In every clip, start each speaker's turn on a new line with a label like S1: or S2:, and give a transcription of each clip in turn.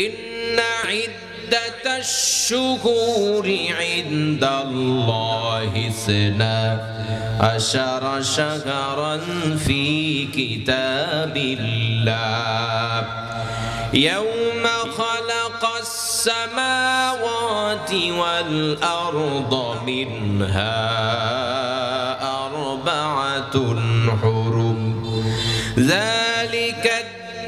S1: ইন্না ইদ্দাতাশ শুহুরি ইনদাল্লাহি ইসনা আশারা শাহরান ফি কিতাবিল্লাহ ইয়াওমা খালাকাস সামাওয়াতি ওয়াল আরদা মিনহা আরবাআতুন হুরুম যালিকা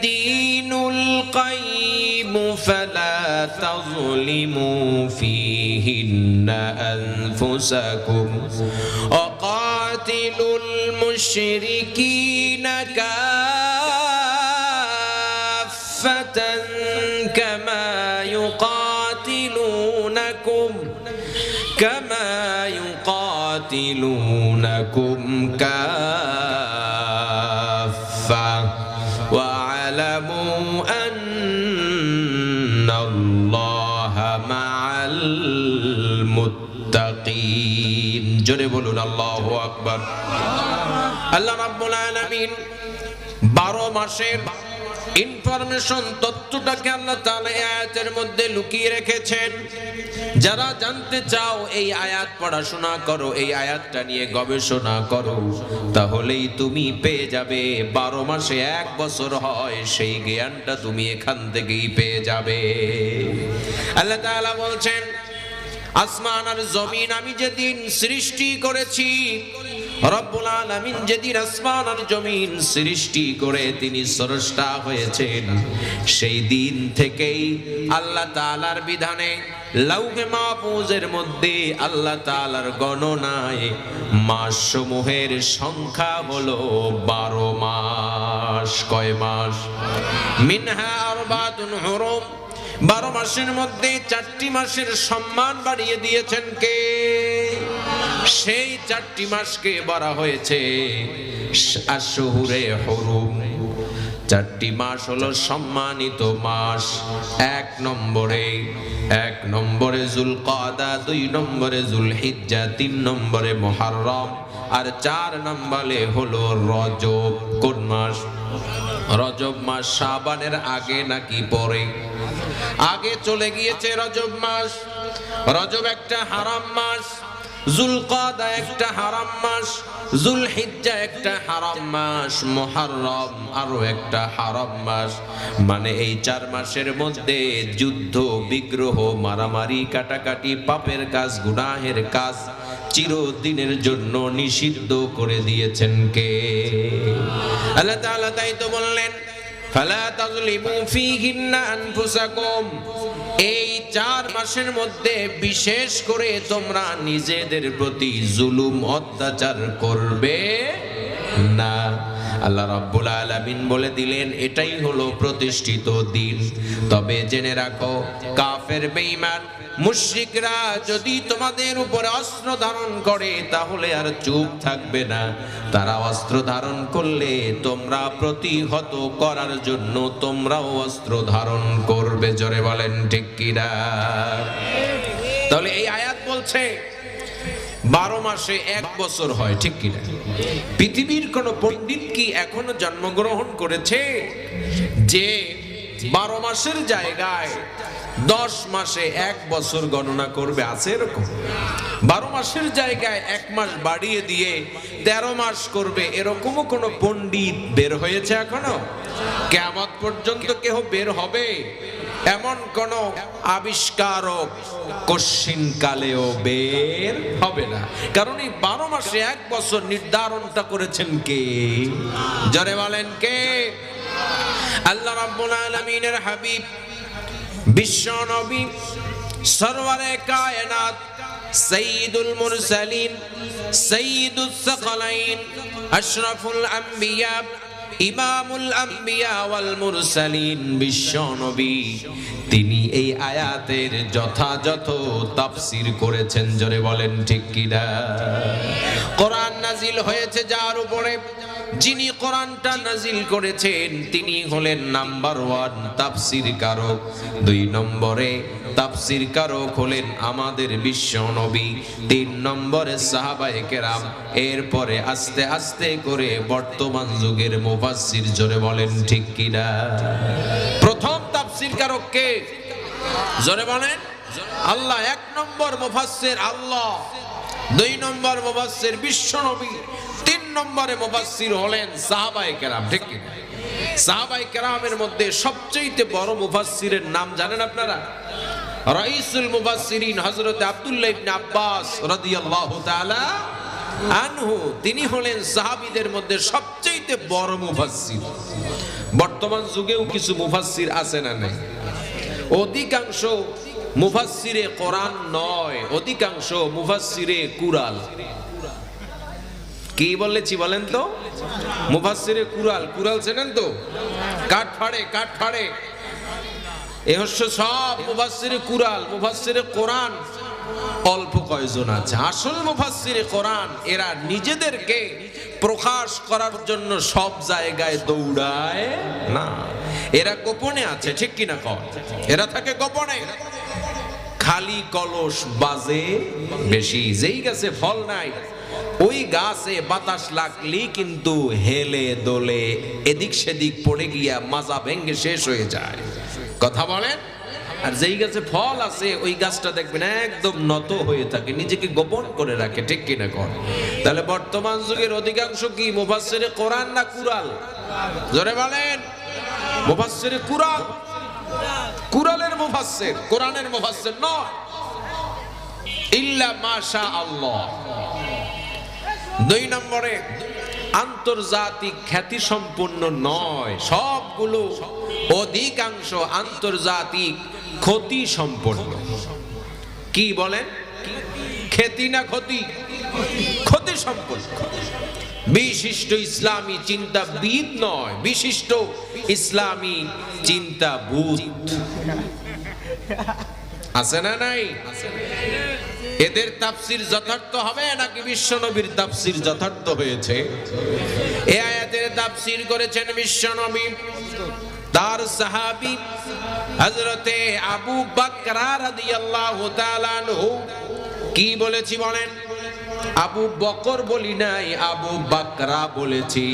S1: দ্দীনুল কাইয়্যিম ফালা তাযলিমু ফীহিন্না আনফুসাকুম ওয়া কাতিলুল মুশরিকিনা কাফাতান কামা يقاتلونكم كافة واعلموا أن الله مع المتقين জোরে বলুন আল্লাহু আকবার। আল্লাহ রাব্বুল আলামিন 12 মাসের ইনফরমেশন তথ্যটাকে আল্লাহ তাআলা এই আয়াতের মধ্যে লুকিয়ে রেখেছেন। যারা জানতে চাও এই আয়াত পড়াশোনা করো, এই আয়াতটা নিয়ে গবেষণা করো, তাহলেই তুমি পেয়ে যাবে। 12 মাসে 1 বছর হয়, সেই জ্ঞানটা তুমি এখান থেকেই পেয়ে যাবে। আল্লাহ তাআলা বলছেন, আসমান আর জমিন আমি যেদিন সৃষ্টি করেছি, রব্বুল আলামিন যেদিন আসমান আর জমিন সৃষ্টি করে তিনি স্রষ্টা হয়েছেন, সেই দিন থেকেই আল্লাহ তাআলার বিধানে লাউহে মাহফুজের মধ্যে আল্লাহ তাআলার গণনায় মাসসমূহের সংখ্যা হলো 12 মাস। কয় মাস? মিনহা আরবাতুন হুরুম, 12 মাসের মধ্যে 4টি মাসের সম্মান বাড়িয়ে দিয়েছেন কে? সেই 4টি মাসকে বলা হয়েছে আশহুরে হুরুম। 4টি মাস হলো সম্মানিত মাস। 1 নম্বরে যুলকাদা, 2 নম্বরে যুলহিজ্জা, 3 নম্বরে মুহররম, আর 4 নম্বরে হলো রজব। কোন মাস? রজব মাস শাবানের আগে নাকি পরে? আগে চলে গিয়েছে রজব মাস। রজব একটা হারাম মাস, যুলকাদা একটা হারাম মাস, যুলহিজ্জা একটা হারাম মাস, মুহররম আরো একটা হারাম মাস। মানে এই 4 মাসের মধ্যে যুদ্ধ, বিগ্রহ, মারামারি, কাটাকাটি, পাপের কাজ, গুনাহের কাজ চিরদিনের জন্য নিষিদ্ধ করে দিয়েছেন কে? আল্লাহ তাআলা তাই তো বললেন, ফালা তাযলিমু ফীহিন্না আনফুসাকুম। এই 4 মাসের মধ্যে বিশেষ করে তোমরা নিজেদের প্রতি জুলুম অত্যাচার করবে না। আল্লাহ রাব্বুল আলামিন বলে দিলেন এটাই হলো প্রতিষ্ঠিত দিন। তবে জেনে রাখো, কাফের বেঈমান মুশরিকরা যদি তোমাদের উপরে অস্ত্র ধারণ করে তাহলে আর চুপ থাকবে না। তারা অস্ত্র ধারণ করলে তোমরা প্রতিহত করার জন্য তোমরাও অস্ত্র ধারণ করবে। জোরে বলেন ঠিক কিনা? তাহলে এই আয়াত বলছে 12 মাসে 1 বছর হয়, ঠিক কিনা? পৃথিবীর কোন পণ্ডিত কি এখনো জন্মগ্রহণ করেছে যে 12 মাসের জায়গায় 10 মাসে 1 বছর গণনা করবে? আছে এরকম? 12 মাসের জায়গায় 1 মাস বাড়িয়ে দিয়ে 13 মাস করবে, এরকমও কোন পণ্ডিত বের হয়েছে এখনো? কিয়ামত পর্যন্ত কেউ বের হবে এমন কোন আবিষ্কারক কশিন কালেও বের হবে না। কারণ এই 12 মাসে 1 বছর নির্ধারণটা করেছেন কে? জোরে বলেন কে? আল্লাহ রাব্বুল আলামিনের হাবিব বিশ্ব নবী সরওয়ারে কায়নাত সাইয়্যিদুল মুরসালিন, সাইয়্যিদুস সাকালাইন, আশরাফুল আম্বিয়া, ইমামুল আম্বিয়া ওয়াল মুরসালিন বিশ্ব নবী, তিনি এই আয়াতের যথাযথ তাফসীর করেছেন। জোরে বলেন ঠিক কিনা? কোরআন নাজিল হয়েছে যার উপরে, যিনি কোরআনটা নাজিল করেছেন তিনি হলেন নাম্বার 1 তাফসীর কারক। 2 নম্বরে তাফসীর কারক হলেন আমাদের বিশ্ব নবী। 3 নম্বরে সাহাবায়ে কেরাম। এরপরে আস্তে আস্তে করে বর্তমান যুগের মুফাসসির। জোরে বলেন ঠিক কিনা? প্রথম মুফাসসির কারক কে? জোরে বলেন। আল্লাহ। 1 নম্বর মুফাসসির আল্লাহ, 2 নম্বর মুফাসসির বিশ্বনবী, 3 নম্বরে মুফাসসির হলেন সাহাবায়ে কেরাম। ঠিক কি? সাহাবায়ে কেরামের মধ্যে সবচেয়ে বড় মুফাসসিরের নাম জানেন আপনারা? রাইসুল মুফাসসিরিন হযরত আব্দুল্লাহ ইবনে আব্বাস রাদিয়াল্লাহু তাআলা আনহু। তিনি হলেন সাহাবীদের মধ্যে সবচেয়ে বড় মুফাসসির। বর্তমান যুগেও কিছু মুফাসসির আছে না নাই? অধিকাংশ মুফাসসিরে কোরআন নয়, অধিকাংশ মুফাসসিরে কুরআন। কি বলেছি বলেন তো? মুফাসসিরে কুরআন। কুরআন চেনেন তো? কাঠ ফাড়ে এ হচ্ছে সব মুফাসসিরে কুরআন। মুফাসসিরে কোরআন অল্প কয়জন আছে। আসল মুফাসসিরে কোরআন এরা নিজেদেরকে প্রকাশ করার জন্য সব জায়গায় দৌড়ায় না, এরা গোপনে আছে। ঠিক কিনা কন? এরা থাকে গোপনে। খালি কলস বাজে বেশি। যেই গাছে ফল নাই ওই গাছে বাতাস লাগলেই কিন্তু হেলে দোলে এদিক সেদিক পড়ে গিয়া মাজা ভেঙে শেষ হয়ে যায়। কথা বলেন। আর যেই গাছে ফল আছে ওই গাছটা দেখবেন একদম নত হয়ে থাকে, নিজেকে গোপন করে রাখে। ঠিক কিনা কর? তাহলে বর্তমান যুগের অধিকাংশ কি মুফাসসিরে কোরআন না কুরআন? জোরে বলেন। মুফাসসিরে কুরআন। কুরআনের মুফাসসির, কোরআনের মুফাসসির নয়। ইল্লা মাশা আল্লাহ। 2 নম্বরে আন্তর্জাতিক খ্যাতি সম্পন্ন নয়, সবগুলো অধিকাংশ আন্তর্জাতিক ক্ষতি সম্পন্ন। কি বলেন? খ্যাতি না ক্ষতি? ক্ষতি সম্পন্ন। বিশিষ্ট ইসলামী চিন্তাবিদ নয়, বিশিষ্ট ইসলামী চিন্তাবিদ আছে না নাই? এদের তাফসীর যথার্থ হবে নাকি বিশ্বনবীর তাফসীর যথার্থ হয়েছে? এই আয়াতের তাফসীর করেছেন বিশ্বনবী, তার সাহাবী হযরতে আবু বকর রাদিয়াল্লাহু তাআলা আনহু। কি বলেছি বলেন? আবু বকর বলি নাই, আবু বকরা বলেছি।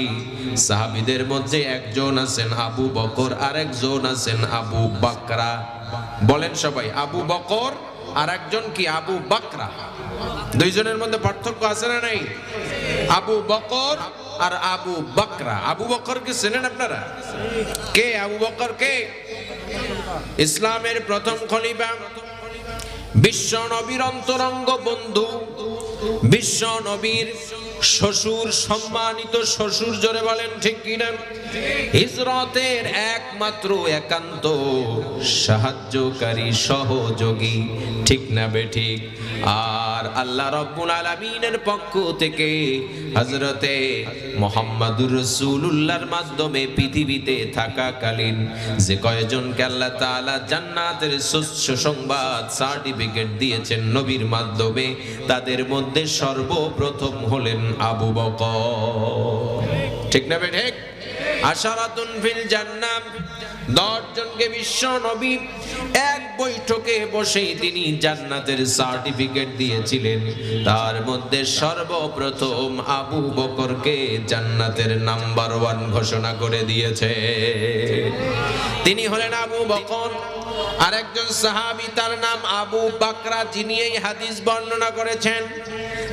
S1: সাহাবীদের মধ্যে একজন আছেন আবু বকর, আর একজন আছেন আবু বকরা। বলেন সবাই, আবু বকর আর একজন কি আবু বকরা। দুইজনের মধ্যে পার্থক্য আছে না নাই? আবু বকর আর আবু বকরা। আবু বকর কে চেনেন আপনারা? কে আবু বকর? কে? ইসলামের প্রথম খলিফা, বিশ্ব নবীর অন্তরঙ্গ বন্ধু, বিশ্ব নবীর শ্বশুর, সম্মানিত শ্বশুর। জোরে বলেন ঠিক কিনা? হিজরতের একমাত্র একান্ত সাহায্যকারী, সহযোগী। ঠিক না বেঠিক? আর আল্লাহ রাব্বুল আলামিনের পক্ষ থেকে হযরতে মুহাম্মদুর রাসূলুল্লাহর মাধ্যমে পৃথিবীতে থাকাকালীন যে কয়জনকে আল্লাহ তাআলা জান্নাতের সুসংবাদ সার্টিফিকেট দিয়েছেন নবীর মাধ্যমে, তাদের মধ্যে সর্বপ্রথম হলেন আবু বকর। ঠিক না বেঠিক? আশারাতুন ফিল জান্নাহ, 10 জনকে বিশ্ব নবী এক বৈঠকে বসেই তিনি জান্নাতের সার্টিফিকেট দিয়েছিলেন। তার মধ্যে সর্বপ্রথম আবু বকরকে জান্নাতের নাম্বার 1 ঘোষণা করে দিয়েছে। তিনি হলেন আবু বকর। আর একজন সাহাবী, তার নাম আবু বকরা, যিনি এই হাদিস বর্ণনা করেছেন।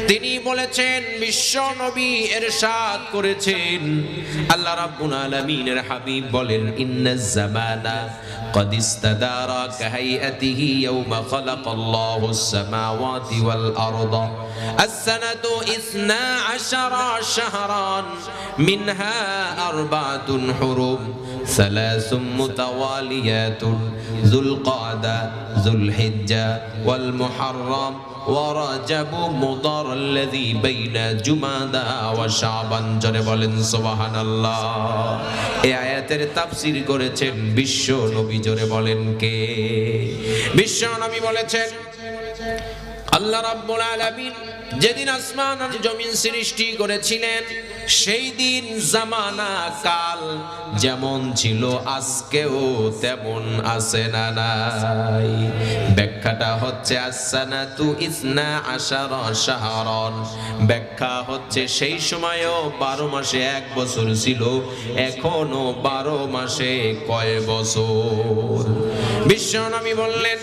S1: তিনি বলেছেন, বিশ্ব নবী ইরশাদ করেছেন, আল্লাহ রাব্বুল আলামিনের হাবিব বলেন, ইন্নাজ জামানা قد استدار كهيئته يوم خلق الله السماوات والأرض السنة 12 شهرا منها 4 حرم 3 متواليات ذو القعدة ذو الحجة والمحرم ورجب مضر الذي بين جمادى وشعبان। জোরে বলেন সুবহানাল্লাহ। এই আয়াতের তাফসীর করেছেন বিশ্ব নবী। জোরে বলেন কে? বিশ্ব নবী বলেছেন, আল্লাহ রাব্বুল আলামিন যেদিন আসমান আর জমিন সৃষ্টি করেছিলেন, সেই দিন জামানা কাল যেমন ছিল আজকেও তেমন আছে না নাই? ব্যাখ্যাটা হচ্ছে as-sanatu isna ashara shahran, ব্যাখ্যা হচ্ছে সেই সময়ও 12 মাসে 1 বছর ছিল, এখনো 12 মাসে কয় বছর? বিশ্বনবী বললেন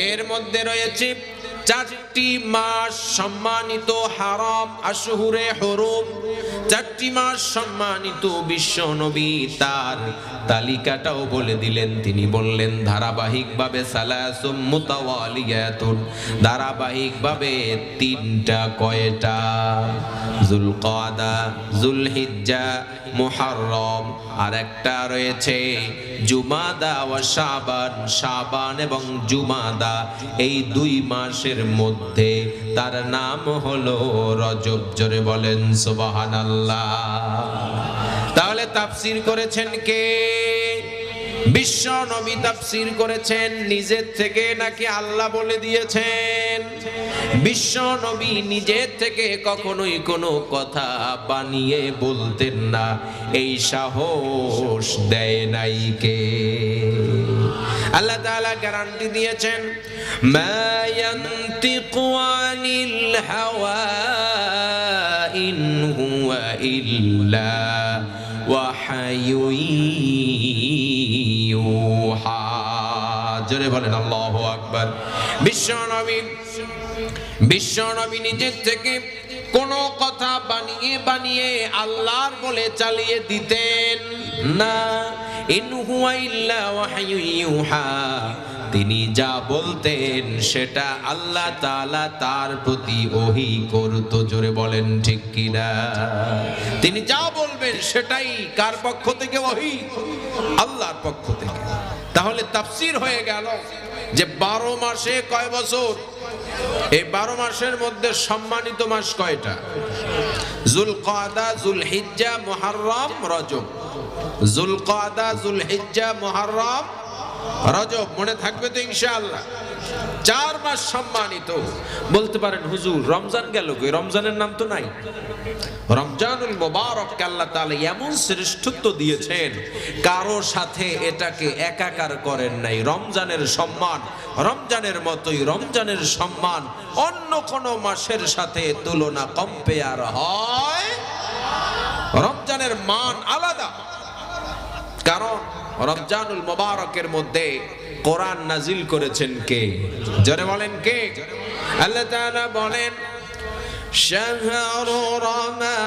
S1: এর মধ্যে রয়েছে 4টি মাস সম্মানিত, হারাম আশহুরে হুরুম, 4টি মাস সম্মানিত। বিশ্ব নবী তার তালিকাটাও বলে দিলেন। তিনি বললেন ধারাবাহিকভাবে সালাসুম মুতাওয়ালিয়াতুন, ধারাবাহিকভাবে 3টা। কয়টা? যুলকাদা, যুলহিজ্জা, মুহররম, আর একটা রয়েছে জুমাদা ওয়া শাবান, শাবান এবং জুমাদা। এই 2 মাসের মধ্যে তার নাম হলো রজব। জোরে বলেন সুবহানাল্লাহ। তাহলে তাফসীর করেছেন কে? বিশ্ব নবী তাফসীর করেছেন নিজের থেকে নাকি আল্লাহ বলে দিয়েছেন? বিশ্ব নবী নিজের থেকে কখনোই কোনো কথা বানিয়ে বলতেন না, এই সাহস দেয় নাই কে? আল্লাহ তাআলা গ্যারান্টি দিয়েছেন, মা ইয়ানতিকু আনিল হাওয়া ইন হুয়া ইল্লা ওয়াহায়ুন ইউহা। জোরে বলেন আল্লাহু আকবার। বিশ্ব নবী নিজের থেকে কোনো কথা বানিয়ে বানিয়ে আল্লাহর বলে চালিয়ে দিতেন না। ইন হুয়া ইল্লা ওয়াহায়ুন ইউহা, তিনি যা বলতেন সেটা আল্লাহ তাআলা তার প্রতি ওহী করত। জোরে বলেন ঠিক কিনা? তিনি যা বলবেন সেটাই কার পক্ষ থেকে ওহী? আল্লাহর পক্ষ থেকে। তাহলে তাফসীর হয়ে গেল যে 12 মাসে কয় বছর? এই 12 মাসের মধ্যে সম্মানিত মাস কয়টা? যুলকাদা, যুলহিজ্জা, মুহররম, রজব। যুলকাদা, যুলহিজ্জা, মুহররম, রজব। মনে থাকবে তো ইনশাআল্লাহ? 4 মাস সম্মানিত। বলতে পারেন হুজুর রমজান গেল কই? রমজানের নাম তো নাই। রমজানুল মুবারক আল্লাহ তাআলা এমন শ্রেষ্ঠত্ব দিয়েছেন, কারো সাথে এটাকে একাকার করেন নাই। রমজানের সম্মান রমজানের মতোই, রমজানের সম্মান অন্য কোন মাসের সাথে তুলনা কম্পেয়ার হয়? রমজানের মান আলাদা, কারণ রমজানুল মুবারকের মধ্যে কোরআন নাজিল করেছেন কে? জোরে বলেন কে? আল্লাহ তাআলা বলেন, শাহরু রমাদানাল্লাযী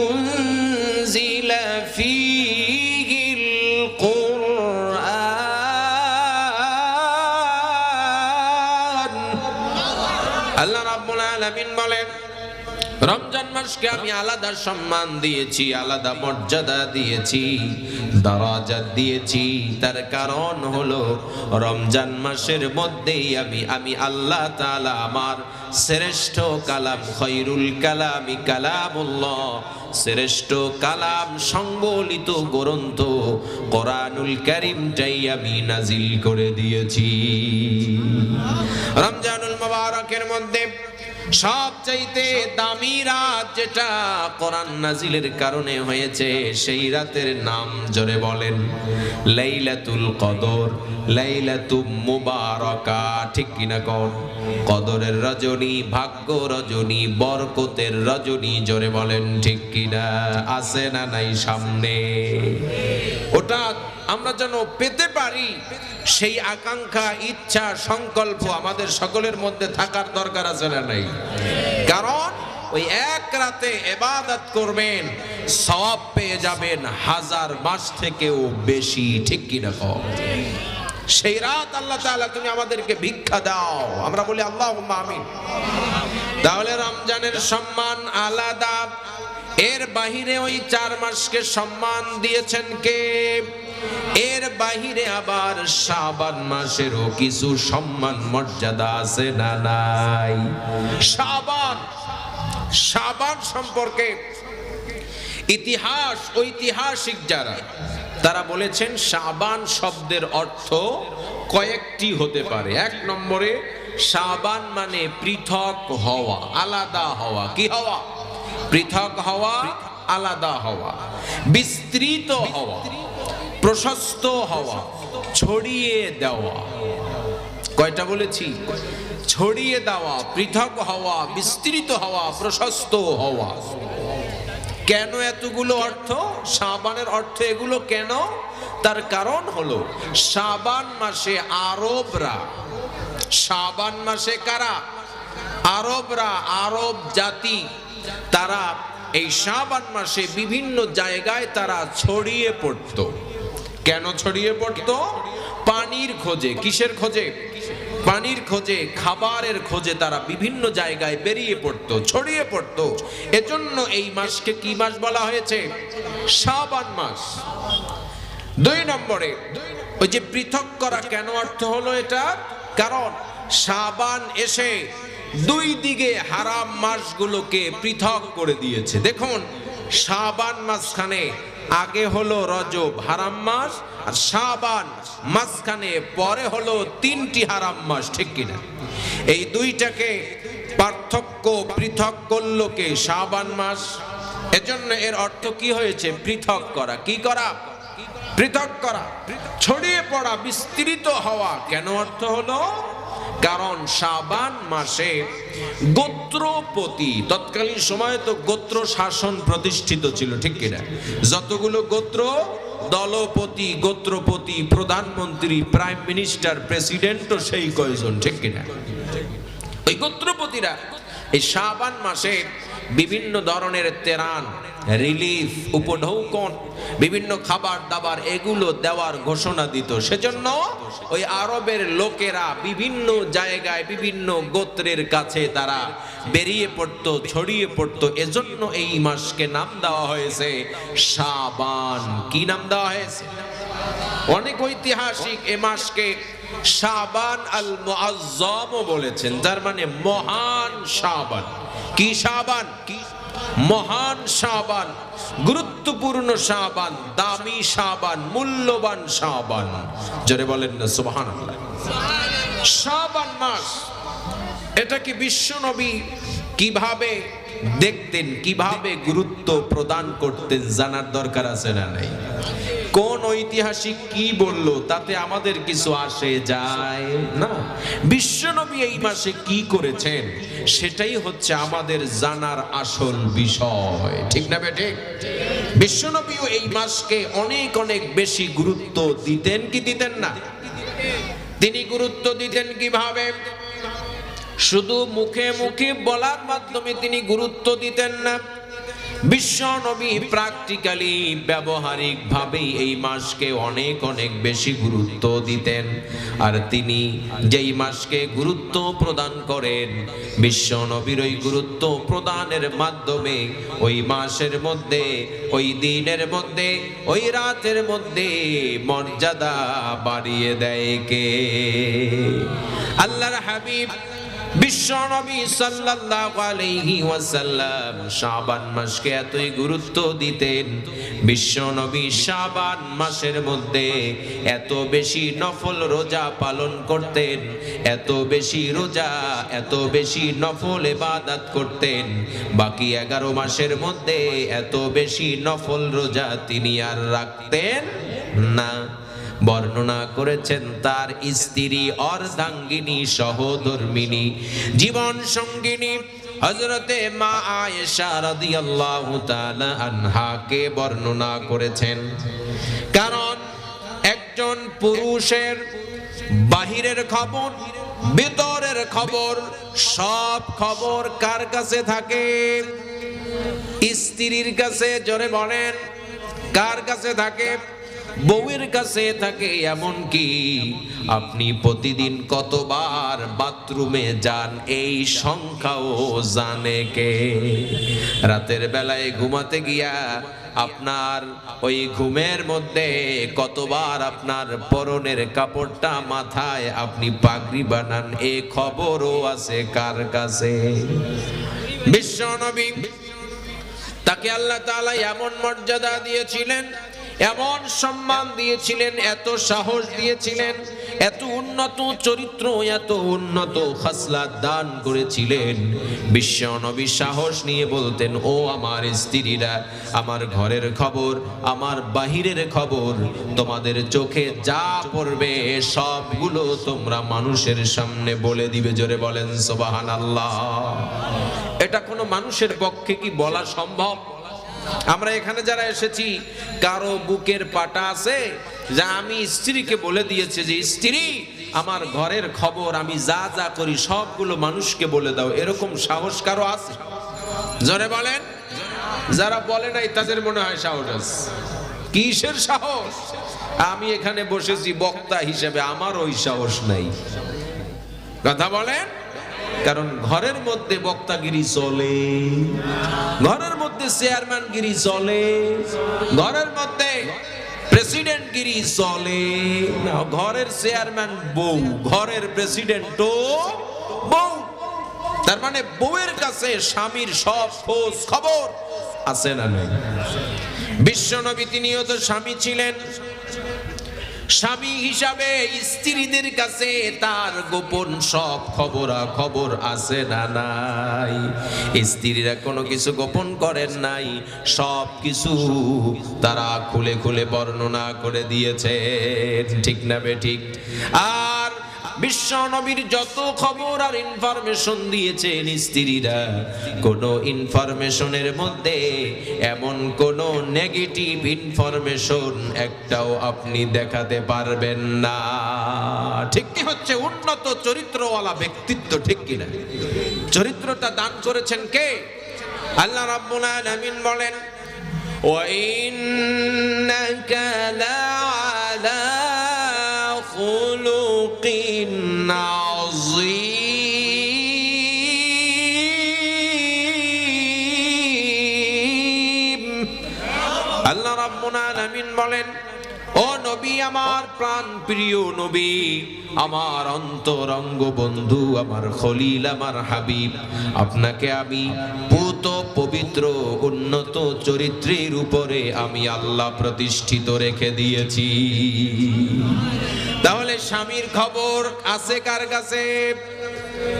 S1: উনজিলা ফীহিল কুরআন। আল্লাহ রাব্বুল আলামিন বলেন, রমজান মাসকে আমি আলাদা সম্মান দিয়েছি, আলাদা মর্যাদা দিয়েছি, দরাজাত দিয়েছি। তার কারণ হলো রমজান মাসের মধ্যেই আমি আল্লাহ তাআলা আমার শ্রেষ্ঠ কালাম, খৈরুল কালামি কালামুল্লাহ, শ্রেষ্ঠ কালাম সংবলিত গ্রন্থ কোরআনুল কারীমটাই আমি নাজিল করে দিয়েছি। রমজানুল মুবারকের মধ্যে সবচাইতে দামি রাত যেটা কোরআন নাজিলের কারণে হয়েছে, সেই রাতের নাম জোরে বলেন লাইলাতুল কদর, লাইলাতুম মুবারাকা। ঠিক কিনা কর? কদরের রজনী, ভাগ্য রজনী, বরকতের রজনী। জোরে বলেন ঠিক কিনা? আছে না নাই সামনে? ওটা আমরা যেন পেতে পারি, সেই আকাঙ্ক্ষা, ইচ্ছা, সংকল্প আমাদের সকলের মধ্যে থাকার দরকার আছে না নাই? কারণ ওই এক রাতে ইবাদত করবেন, সওয়াব পেয়ে যাবেন 1000 মাস থেকেও বেশি। ঠিক কি না? সেই রাত আল্লাহ তাআলা তুমি আমাদেরকে ভিক্ষা দাও, আমরা বলি আল্লাহুম্মা আমিন। তাহলে রমজানের সম্মান আলাদা। এর বাহিরে ওই 4 মাসকে সম্মান দিয়েছেন কে? এর বাহিরে আবার শাবান মাসেরও কিছু সম্মান মর্যাদা আছে না নাই? শাবান সম্পর্কে ইতিহাস, ঐতিহাসিক যারা তারা বলেছেন শাবান শব্দের অর্থ কয়েকটি হতে পারে। এক নম্বরে শাবান মানে পৃথক হওয়া, আলাদা হওয়া। কি হওয়া? পৃথক হওয়া, আলাদা হওয়া, বিস্তৃত হওয়া, প্রশস্ত হওয়া, ছড়িয়ে দেওয়া। কয়টা বলেছি? ছড়িয়ে দেওয়া, পৃথক হওয়া, বিস্তৃত হওয়া, প্রশস্ত হওয়া। কেন এতগুলো অর্থ? শাবানের অর্থ এগুলো কেন? তার কারণ হলো শাবান মাসে আরবরা, শাবান মাসে কারা? আরবরা, আরব জাতি, তারা এই শাবান মাসে বিভিন্ন জায়গায় তারা ছড়িয়ে পড়ত। কেন ছড়িয়ে পড়ত? পানির খোঁজে। কিসের খোঁজে? পানির খোঁজে, খাবারের খোঁজে তারা বিভিন্ন জায়গায় বেরিয়ে পড়তো, ছড়িয়ে পড়তো। এজন্য এই মাসকে কি মাস বলা হয়েছে? শাবান মাস। দুই নম্বরে ওই যে পৃথক করা, কেন অর্থ হলো এটা? কারণ শাবান এসে দুই দিকে হারাম মাসগুলোকে পৃথক করে দিয়েছে। দেখুন, শাবান মাসখানে আগে হলো রজব হারাম মাস, আর শাবান মাঝখানে পরে হলো তিনটি হারাম মাস, ঠিক কিনা? এই দুইটাকে পার্থক্য, পৃথক করলো কে? শাবান মাস। এজন্য এর অর্থ কি হয়েছে? পৃথক করা। কি করা? পৃথক করা, ছড়িয়ে পড়া, বিস্তৃত হওয়া। কেন অর্থ হলো? কারণ শাবান মাসে গোত্রপতি, তৎকালীন সময়ে তো গোত্র শাসন প্রতিষ্ঠিত ছিল, ঠিক কিনা? যতগুলো গোত্র, দলপতি, গোত্রপতি, প্রধানমন্ত্রী, প্রাইম মিনিস্টার, প্রেসিডেন্টও সেই কয়জন, ঠিক কিনা? ওই গোত্রপতিরা এই শাবান মাসে বিভিন্ন ধরনের তেরান, রিলিফ, উপঢৌকন, বিভিন্ন খাবার দাবার এগুলো দেওয়ার ঘোষণা দিত। সেজন্য ওই আরবের লোকেরা বিভিন্ন জায়গায় বিভিন্ন গোত্রের কাছে তারা বেরিয়ে পড়তো, ছড়িয়ে পড়তো। এজন্য এই মাসকে নাম দেওয়া হয়েছে শাবান। কি নাম দেওয়া হয়েছে? অনেক ঐতিহাসিক এ মাসকে শাবান আল মুআজ্জম বলেছেন, তার মানে মহান শাবান। কি শাবান? কি মহান শাবান, গুরুত্বপূর্ণ শাবান, দামি শাবান, মূল্যবান শাবান। জোরে বলেন না সুবহানাল্লাহ। শাবান মাস, এটাকে বিশ্বনবী কিভাবে দেখতেন, কিভাবে গুরুত্ব প্রদান করতেন জানার দরকার আছে না নাই? কোন ঐতিহাসিক কি বলল তাতে আমাদের কিছু আসে যায় না। বিশ্বনবী এই মাসে কি করেছেন সেটাই হচ্ছে আমাদের জানার আসল বিষয়, ঠিক না বেঠিক? বিশ্বনবীও এই মাসকে অনেক অনেক বেশি গুরুত্ব দিতেন কি দিতেন না? তিনি গুরুত্ব দিতেন কিভাবে? শুধু মুখে মুখে বলার মাধ্যমে তিনি গুরুত্ব দিতেন না। বিশ্বনবী প্র্যাকটিক্যালি, ব্যবহারিক ভাবে এই মাসকে অনেক অনেক বেশি গুরুত্ব দিতেন। আর তিনি যেই মাসকে গুরুত্ব প্রদান করেন, বিশ্বনবীর ওই গুরুত্ব প্রদানের মাধ্যমে ওই মাসের মধ্যে, ওই দিনের মধ্যে, ওই রাতের মধ্যে মর্যাদা বাড়িয়ে দেয় কে? আল্লাহর হাবিব বিশ্বনবী সাল্লাল্লাহু আলাইহি ওয়াসাল্লাম শাবান মাসকে এতই গুরুত্ব দিতেন। বিশ্বনবী শাবান মাসের মধ্যে এত বেশি নফল রোজা পালন করতেন, এত বেশি রোজা, এত বেশি নফল ইবাদত করতেন। বাকি 11 মাসের মধ্যে এত বেশি নফল রোজা তিনি আর রাখতেন না। বর্ণনা করেছেন তার স্ত্রী, অর্ধাঙ্গিনী, সহধর্মিনী, জীবন সঙ্গিনী হযরতে মা আয়েশা রাদিয়াল্লাহু তাআলা আনহাকে বর্ণনা করেছেন। কারণ একজন পুরুষের বাহিরের খবর, ভিতরের খবর, সব খবর কার কাছে থাকে? স্ত্রীর কাছে। জোরে বলেন, কার কাছে থাকে? বউয়ের কাছে থাকে। এমন কি আপনি প্রতিদিন কতবার বাথরুমে যান এই সংখ্যাও জানে কে? রাতের বেলায় ঘুমাতে গিয়া আপনার ওই ঘুমের মধ্যে কতবার আপনার পরনের কাপড়টা মাথায় আপনি পাগড়ি বানান, এই খবরও আছে কার কাছে? বিশ্বনবী, তাকে আল্লাহ তাআলা এমন মর্যাদা দিয়েছিলেন, এমন সম্মান দিয়েছিলেন, এত সাহস দিয়েছিলেন, এত উন্নত চরিত্র, এত উন্নত খাসলাত দান করেছিলেন। বিশ্ব নবী সাহস নিয়ে বলতেন, ও আমার স্ত্রীরা, আমার ঘরের খবর, আমার বাহিরের খবর, তোমাদের চোখে যা পড়বে সবগুলো তোমরা মানুষের সামনে বলে দিবে। জোরে বলেন সুবহানাল্লাহ। এটা কোনো মানুষের পক্ষে কি বলা সম্ভব? আমরা এখানে যারা এসেছি, কারো বুকের পাটা আছে যা আমি স্ত্রীকে বলে দিয়েছে যে স্ত্রী, আমার ঘরের খবর আমি যা যা করি সবগুলো মানুষকে বলে দাও, এরকম সাহস কারো আছে? জোরে বলেন। যারা বলে নাই তাদের মনে হয় সাহস আছে। কিসের সাহস? আমি এখানে বসেছি বক্তা হিসেবে, আমার ওই সাহস নাই। কথা বলেন। কারণ ঘরের মধ্যে বক্তাগিরি চলে, ঘরের মধ্যে চেয়ারম্যানগিরি চলে, ঘরের মধ্যে প্রেসিডেন্টগিরি চলে। ঘরের চেয়ারম্যান বউ, ঘরের প্রেসিডেন্টও বউ। তার মানে বউয়ের কাছে স্বামীর সব খোঁজ খবর আছে না নাই? বিশ্বনবী তিনিও তো স্বামী ছিলেন। স্বামী হিসাবে স্ত্রীদের কাছে তার গোপন সব খবর আছে না নাই? স্ত্রীরা কোনো কিছু গোপন করেন নাই, সব কিছু তারা খুলে খুলে বর্ণনা করে দিয়েছে। ঠিক না বেঠিক? আর বিশ্ব নবীর যত খবর আর ইনফরমেশন দিয়েছেন স্ত্রীরা, কোনো ইনফরমেশনের মধ্যে এমন কোনো নেগেটিভ ইনফরমেশন একটাও আপনি দেখাতে পারবেন না। ঠিক কি হচ্ছে? উন্নত চরিত্রওয়ালা ব্যক্তিত্ব, ঠিক কিনা? চরিত্রটা দান করেছেন কে? আল্লাহ রাব্বুল আলামিন বলেন, ওয়া ইন্নাকা লাআলা খুলুকিন আযীম। আল্লাহ রাব্বুল আলামিন বলেন, ও নবী, আমার প্রাণ প্রিয় নবী, আমার অন্তরঙ্গ বন্ধু, আমার খলিল, আমার হাবিব, আপনাকে আমি পুত পবিত্র উন্নত চরিত্রের উপরে আমি আল্লাহ প্রতিষ্ঠিত রেখে দিয়েছি। তাহলে স্বামীর খবর আছে কার কাছে?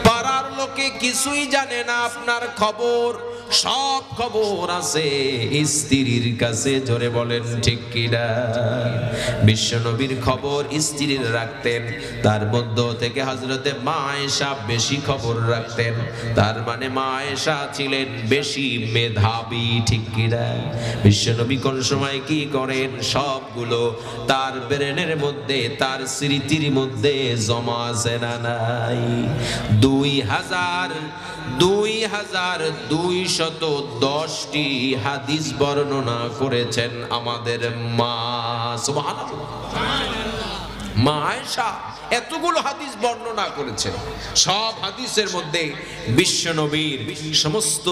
S1: পাড়ার লোকে কিছুই জানে না আপনার খবর, সব খবর আছে স্ত্রীর কাছে। জোরে বলেন ঠিক কিনা? বিশ্বনবীর খবর স্ত্রীরা রাখতেন, তার মধ্য থেকে হযরতে মা আয়েশা বেশি খবর রাখতেন। তার মানে মা আয়েশা ছিলেন বেশি মেধাবী, ঠিক কিনা? বিশ্বনবী কোন সময় কি করেন সবগুলো তার ব্রেনের মধ্যে, তার স্মৃতির মধ্যে জমা আছে না নাই? 2210টি হাদিস বর্ণনা করেছেন আমাদের মা। সুবহানাল্লাহ। মা আয়েশা এতগুলো হাদিস বর্ণনা করেছেন। সব হাদিসের মধ্যে বিশ্বনবীর সমস্ত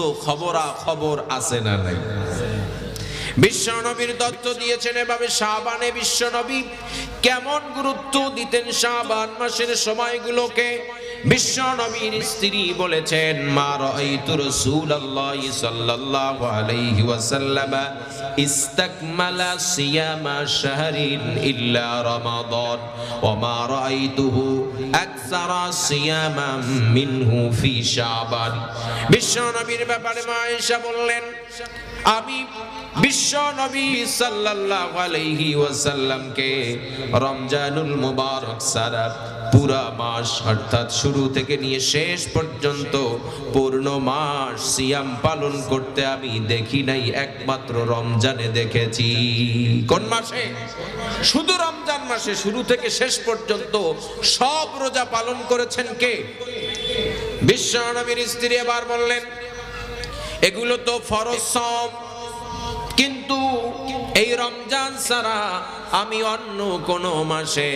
S1: খবর আছে না নাই? বিশ্বনবীর দত্ত দিয়েছেন এভাবে। শাবানে বিশ্বনবী কেমন গুরুত্ব দিতেন শাবান মাসের সময়গুলোকে। বিশ্বনবীর স্ত্রী বলেছেন, মা রাআইতু রাসূলুল্লাহ সাল্লাল্লাহু আলাইহি ওয়াসাল্লাম ইস্তাকমালা সিয়ামা শাহরিন ইল্লা রমাদান ওয়া মা রাআইতুহু আকসারা সিয়ামান মিনহু ফি শাবান। বিশ্বনবীর ব্যাপারে মা আয়েশা বললেন, আমি বিশ্ব নবী সাল্লাল্লাহু আলাইহি ওয়াসাল্লামকে রমজানুল মুবারক সারা পুরা মাস, অর্থাৎ শুরু থেকে নিয়ে শেষ পর্যন্ত পূর্ণ মাস সিয়াম পালন করতে আমি দেখি নাই, একমাত্র রমজানে দেখেছি। কোন মাসে? শুধু রমজান মাসে শুরু থেকে শেষ পর্যন্ত সব রোজা পালন করেছেন কে? বিশ্ব নবীর স্ত্রী আবার বললেন, এগুলো তো ফরজ সওম, কিন্তু এই রমজান ছাড়া আমি অন্য কোন মাসে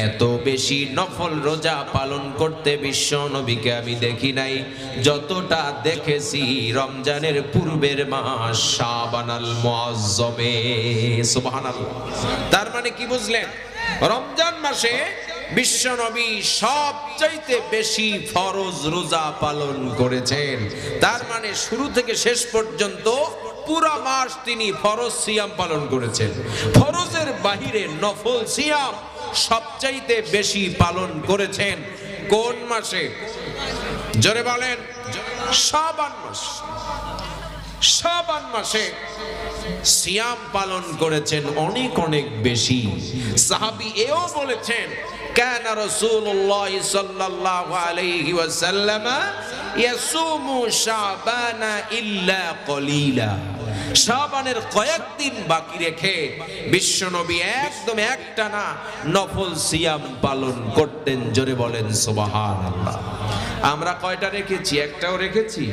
S1: এত বেশি নফল রোজা পালন করতে বিশ্ব নবীকে আমি দেখি নাই যতটা দেখেছি রমজানের পূর্বের মাস শাবানাল মুআজ্জমে। সুবহানাল্লাহ। তার মানে কি বুঝলেন? রমজান মাসে বিশ্ব নবী সবচাইতে বেশি ফরজ রোজা পালন করেছেন। তার মানে শুরু থেকে শেষ পর্যন্ত পুরা মাস তিনি ফরজ সিয়াম পালন করেছেন। ফরজের বাহিরে নফল সিয়াম সবচাইতে বেশি পালন করেছেন কোন মাসে? জোরে বলেন। শাবান মাস। শাবান মাসে সিয়াম পালন করেছেন অনেক অনেক বেশি। সাহাবী এও বলেছেন, কানা রাসূলুল্লাহ সাল্লাল্লাহু আলাইহি ওয়াসাল্লাম ইয়াসুমু শাবানা ইল্লা কলিলা। শাবানের কয়েকদিন বাকি রেখে বিশ্বনবী একদম একটানা নফল সিয়াম পালন করতেন। জোরে বলেন সুবহানাল্লাহ। আমরা কয়টা রেখেছি? একটাও রেখেছি?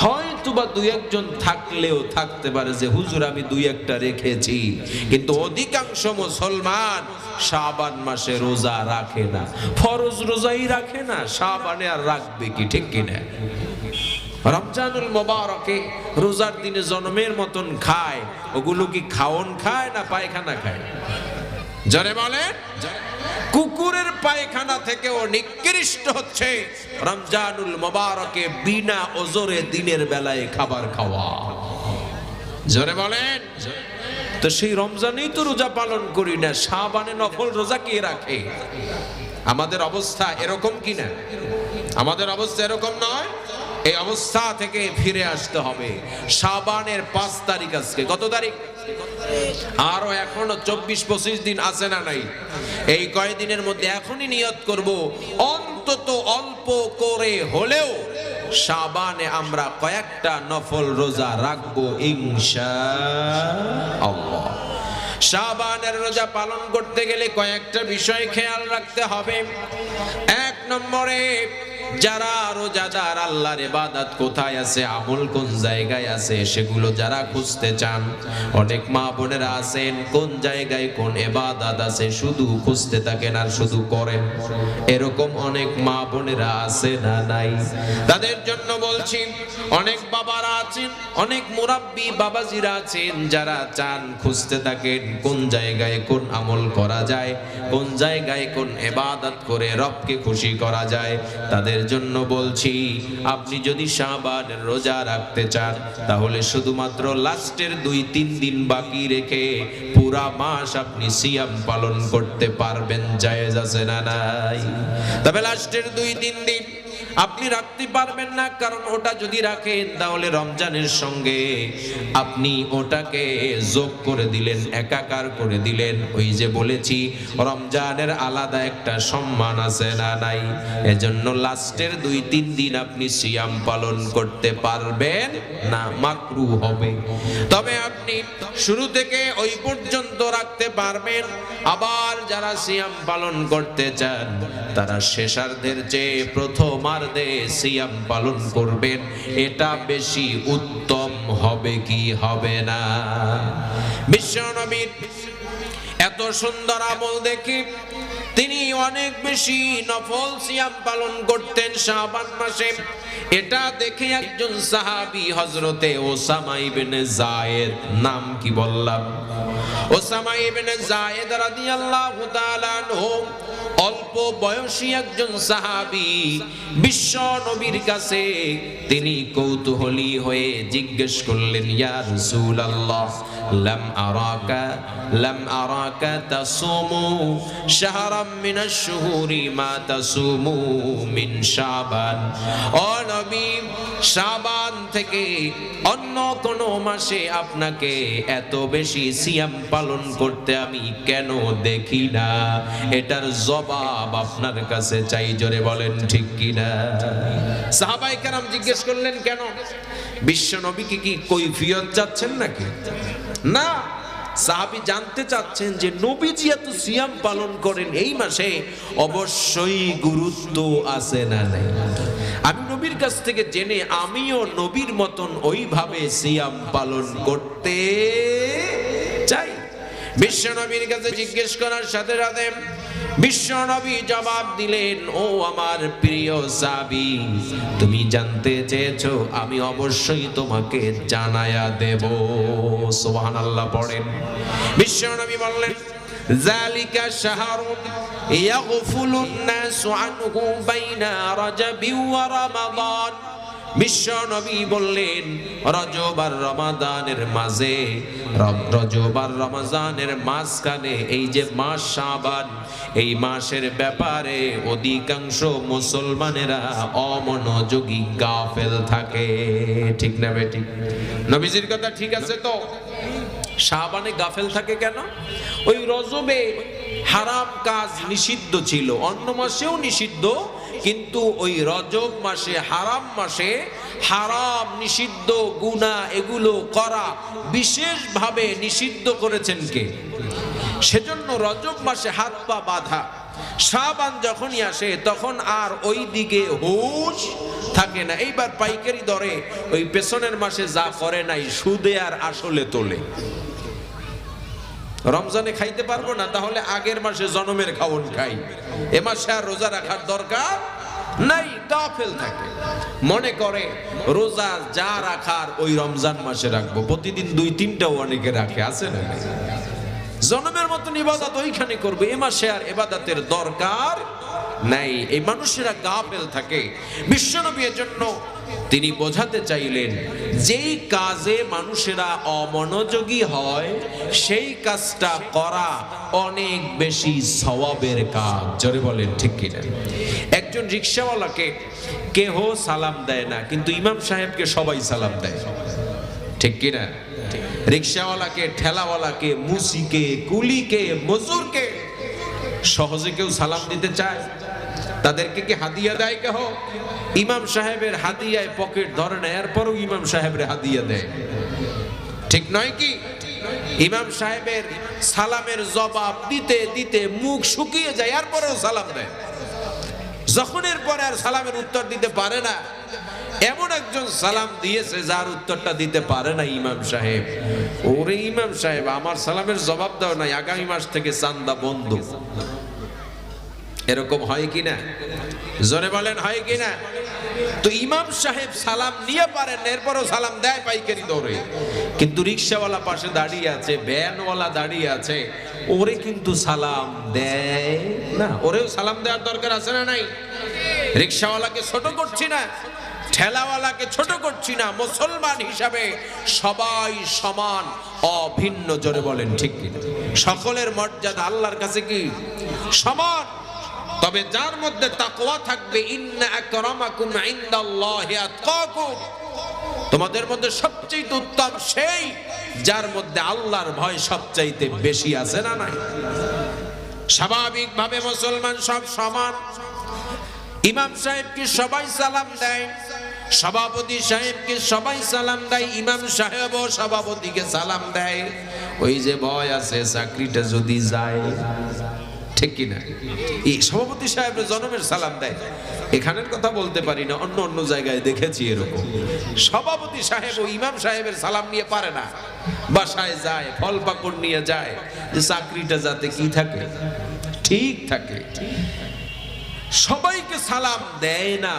S1: হয়তো বা দুই একজন থাকলেও থাকতে পারে যে হুজুর আমি দুই একটা রেখেছি, কিন্তু অধিকাংশ মুসলমান শাবান মাসে রোজা রাখে না, ফরজ রোজাই রাখে না, শাবানে আর রাখবে কি? ঠিক কিনা? রমজানুল মুবারকে রোজার দিনে জন্মের মতন খায়, ওগুলো কি খাওন খায় না পায়খানা খায়? জোরে বলেন। কুকুরের পায়খানা থেকেও নিকৃষ্ট হচ্ছে রমজানুল মুবারকে বিনা ওজরে দিনের বেলায় খাবার খাওয়া। জোরে বলেন। তো সেই রমজানেই তো রোজা পালন করি না, শাবানে নফল রোজা কে রাখে? আমাদের অবস্থা এরকম কিনা? আমাদের অবস্থা এরকম নয়। এই অবস্থা থেকে ফিরে আসতে হবে। শাবানের 5 তারিখ আজকে। কত তারিখ? আরো এখনো 24-25 দিন আছে না নাই? এই কয়েকদিনের মধ্যে এখনই নিয়ত করব অন্তত অল্প করে হলেও শাবানে আমরা কয়েকটা নফল রোজা রাখবো ইনশাআল্লাহ। শাবানের রোজা পালন করতে গেলে কয়েকটা বিষয় খেয়াল রাখতে হবে। 1 নম্বরে যারা রোজাদার, আল্লাহর ইবাদত কোথায় আছে, আমল কোন জায়গায় আছে, সেগুলো যারা খুঁজতে চান, অনেক মা বোনেরা আছেন কোন জায়গায় কোন ইবাদত আছে শুধু খুঁজতে থাকেন আর শুধু করেন, এরকম অনেক মা বোনেরা আছে না নাই? তাদের জন্য বলছি, অনেক বাবারা আছেন, অনেক মুরাব্বি বাবাজিরা আছেন যারা চান খুঁজতে থাকেন কোন জায়গায় কোন আমল করা যায়, কোন জায়গায় কোন ইবাদত করে রবকে খুশি করা যায়। তাদের জন্য বলছি, আপনি যদি শাবানের রোজা রাখতে চান তাহলে শুধুমাত্র লাস্টের 2-3 দিন বাকি রেখে পুরা মাস আপনি সিয়াম পালন করতে পারবেন। জায়েজ আছে না নাই? তবে লাস্টের 2-3 দিন আপনি রাখতে পারবেন না, কারণ ওটা যদি রাখেন তাহলে রমজানের সঙ্গে আপনি ওটাকে যোগ করে দিলেন, একাকার করে দিলেন। ওই যে বলেছি রমজানের আলাদা একটা সম্মান আছে না নাই? এজন্য লাস্টের 2-3 দিন আপনি সিয়াম পালন করতে পারবেন না, মাকরু হবে। তবে আপনি শুরু থেকে ওই পর্যন্ত রাখতে পারবেন। আবার যারা সিয়াম পালন করতে চান তারা শেষার্ধের চেয়ে প্রথমার্ধে সিয়াম পালন করবেন, এটা বেশি উত্তম হবে কি হবে না? বিশ্বনবীর এত সুন্দর আমল দেখি তিনি অনেক বেশি নফল সিয়াম পালন করতেন শাবান মাসে। এটা দেখে একজন সাহাবী হযরতে ওসামা ইবনে যায়েদ, নাম কি বললাম? ওসামা ইবনে যায়েদ রাদিয়াল্লাহু তাআলা আনহু, অল্প বয়সী একজন সাহাবী, বিশ্ব নবীর কাছে তিনি কৌতূহলী হয়ে জিজ্ঞেস করলেন, ইয়া রাসূলুল্লাহ, লাম আরাকা তাসুমু শাহরাম মিনাশ শুহুরি মা তাসুমু মিন শাবান। ও নবী, শাবান থেকে অন্য কোন মাসে আপনাকে এত বেশি সিয়াম পালন করতে আমি কেন দেখি না? এটার জবাব আপনার কাছে চাই। জোরে বলেন ঠিক কিনা? সাহাবায়ে কেরাম জিজ্ঞেস করলেন কেন? বিশ্ব নবীকে কি কৈফিয়ত চাচ্ছেন নাকি? না, সাহাবী জানতে চাচ্ছেন যে নবীজি এত সিয়াম পালন করেন এই মাসে, অবশ্যই গুরুত্ব আছে না নাই? আমি নবীর কাছ থেকে জেনে আমিও নবীর মতন ওইভাবে সিয়াম পালন করতে চাই। বিশ্ব নবীর কাছে জিজ্ঞেস করার সাথে সাথে বিশ্ব নবী জবাব দিলেন, ও আমার প্রিয় সাহাবী, তুমি জানতে চেয়েছো, আমি অবশ্যই তোমাকে জানায়া দেব। সুবহানাল্লাহ পড়েন। বিশ্ব নবী বললেন, যালিকা শাহরুন ইয়াগফুলুন নাসু আনহু বাইনা রাজাবি ওয়া রমাদান বিশ্ব নবী বললেন রজব আর রমাদানের মাঝে, রজব আর রমজানের মাঝখানে এই যে মাস শাবান, এই মাসের ব্যাপারে অধিকাংশ মুসলমানেরা অমনোযোগী গাফেল থাকে। ঠিক না বেটি? নবীজির কথা ঠিক আছে তো? শাবানে গাফেল থাকে কেন? ওই রজবে হারাম কাজ নিষিদ্ধ ছিল, অন্য মাসেও নিষিদ্ধ, কিন্তু ওই রজব মাসে, হারাম মাসে হারাম নিষিদ্ধ গুনাহ এগুলো করা বিশেষভাবে নিষিদ্ধ করেছেন কে? সেজন্য রজব মাসে হাত পা বাঁধা। শাবান যখনই আসে তখন আর ওই দিকে হুঁশ থাকে না। এইবার পাইকারি দরে ওই পেছনের মাসে যা করে নাই সুদে আর আসলে তোলে। রমজানে খাইতে পারবো না, তাহলে আগের মাসে জনমের খাওন খাই, এ মাসে আর রোজা রাখার দরকার নাই। গাফেল থাকে, মনে করে রোজা যা রাখার ওই রমজান মাসে রাখবো। প্রতিদিন 2-3টাও অনেকে রাখে, আছে না? জনমের মতন ইবাদত ওইখানে করবে, এ মাসে আর ইবাদতের দরকার নাই। এই মানুষেরা গাফেল থাকে। বিশ্বনবী এর জন্য তিনি বোঝাতে চাইলেন, যেই কাজে মানুষেরা অমনোযোগী হয় সেই কাজটা করা অনেক বেশি সওয়াবের কাজ। জোরে বলেন ঠিক কিনা? একজন রিকশাওয়ালাকে কেহ সালাম দেয় না, কিন্তু ইমাম সাহেবকে সবাই সালাম দেয়। ঠিক কিনা? রিকশাওয়ালাকে, ঠেলাওয়ালাকে, মুসিকে, কুলিকে, মজুরকে সহজে কেউ সালাম দিতে চায়? তাদেরকে কি হাদিয়া দেয় কেহ? ইমাম সাহেবের হাদিয়ায় পকেট ধরে না, এরপরও ইমাম সাহেবের হাদিয়া দেয়। ঠিক নয় কি? ইমাম সাহেবের সালামের জবাব দিতে দিতে মুখ শুকিয়ে যায়, এরপরেও সালাম দেয়। যখন এরপরে আর সালামের উত্তর দিতে পারে না, এমন একজন সালাম দিয়েছে যার উত্তরটা দিতে পারে না ইমাম সাহেব। ওরে ইমাম সাহেব, আমার সালামের জবাব দাও নাই, আগামী মাস থেকে চান্দা বন্ধ। এরকম হয় কিনা? জোরে বলেন, হয় কিনা? তো ইমাম সাহেব সালাম নিয়ে পারেন, এরপরও সালাম দেয় পাইকারি দরে। কিন্তু রিকশাওয়ালা পাশে দাঁড়িয়ে আছে, ভ্যানওয়ালা দাঁড়িয়ে আছে, ওরে কিন্তু সালাম দেয় না। ওরেও সালাম দেওয়ার দরকার আছে না নাই? রিকশাওয়ালাকে ছোট করছি না, ঠেলাওয়ালাকে ছোট করছি না, মুসলমান হিসাবে সবাই সমান, অভিন্ন। জোরে বলেন ঠিক কিনা? সকলের মর্যাদা আল্লাহর কাছে কি সমান? তবে যার মধ্যে তাকওয়া থাকবে, ইন্না আকরামাকুম ইনদাল্লাহি আতকাকুম, তোমাদের মধ্যে সবচেয়ে উত্তম সেই যার মধ্যে আল্লাহর ভয় সবচাইতে বেশি আছে না নাই? স্বাভাবিকভাবে মুসলমান সব সমান। ইমাম সাহেবকে সবাই সালাম দেয়, সভাপতি সাহেবকে সবাই সালাম দেয়, ইমাম সাহেবও সভাপতিকে সালাম দেয়। ওই যে ভয় আছে চাকরিটা যদি যায়, ঠিক কিনা? এই সভাপতি সাহেব জনমের সালাম দেয়। এখানের কথা বলতে পারি না, অন্য অন্য জায়গায় দেখেছি এরকম। সভাপতি সাহেব ও ইমাম সাহেবের সালাম নিয়ে পারে না, বাসায় যায়, ফল পাকড় নিয়ে যায়, যে চাকরিটা যাতে কি থাকে, ঠিক থাকে। সবাইকে সালাম দেয় না,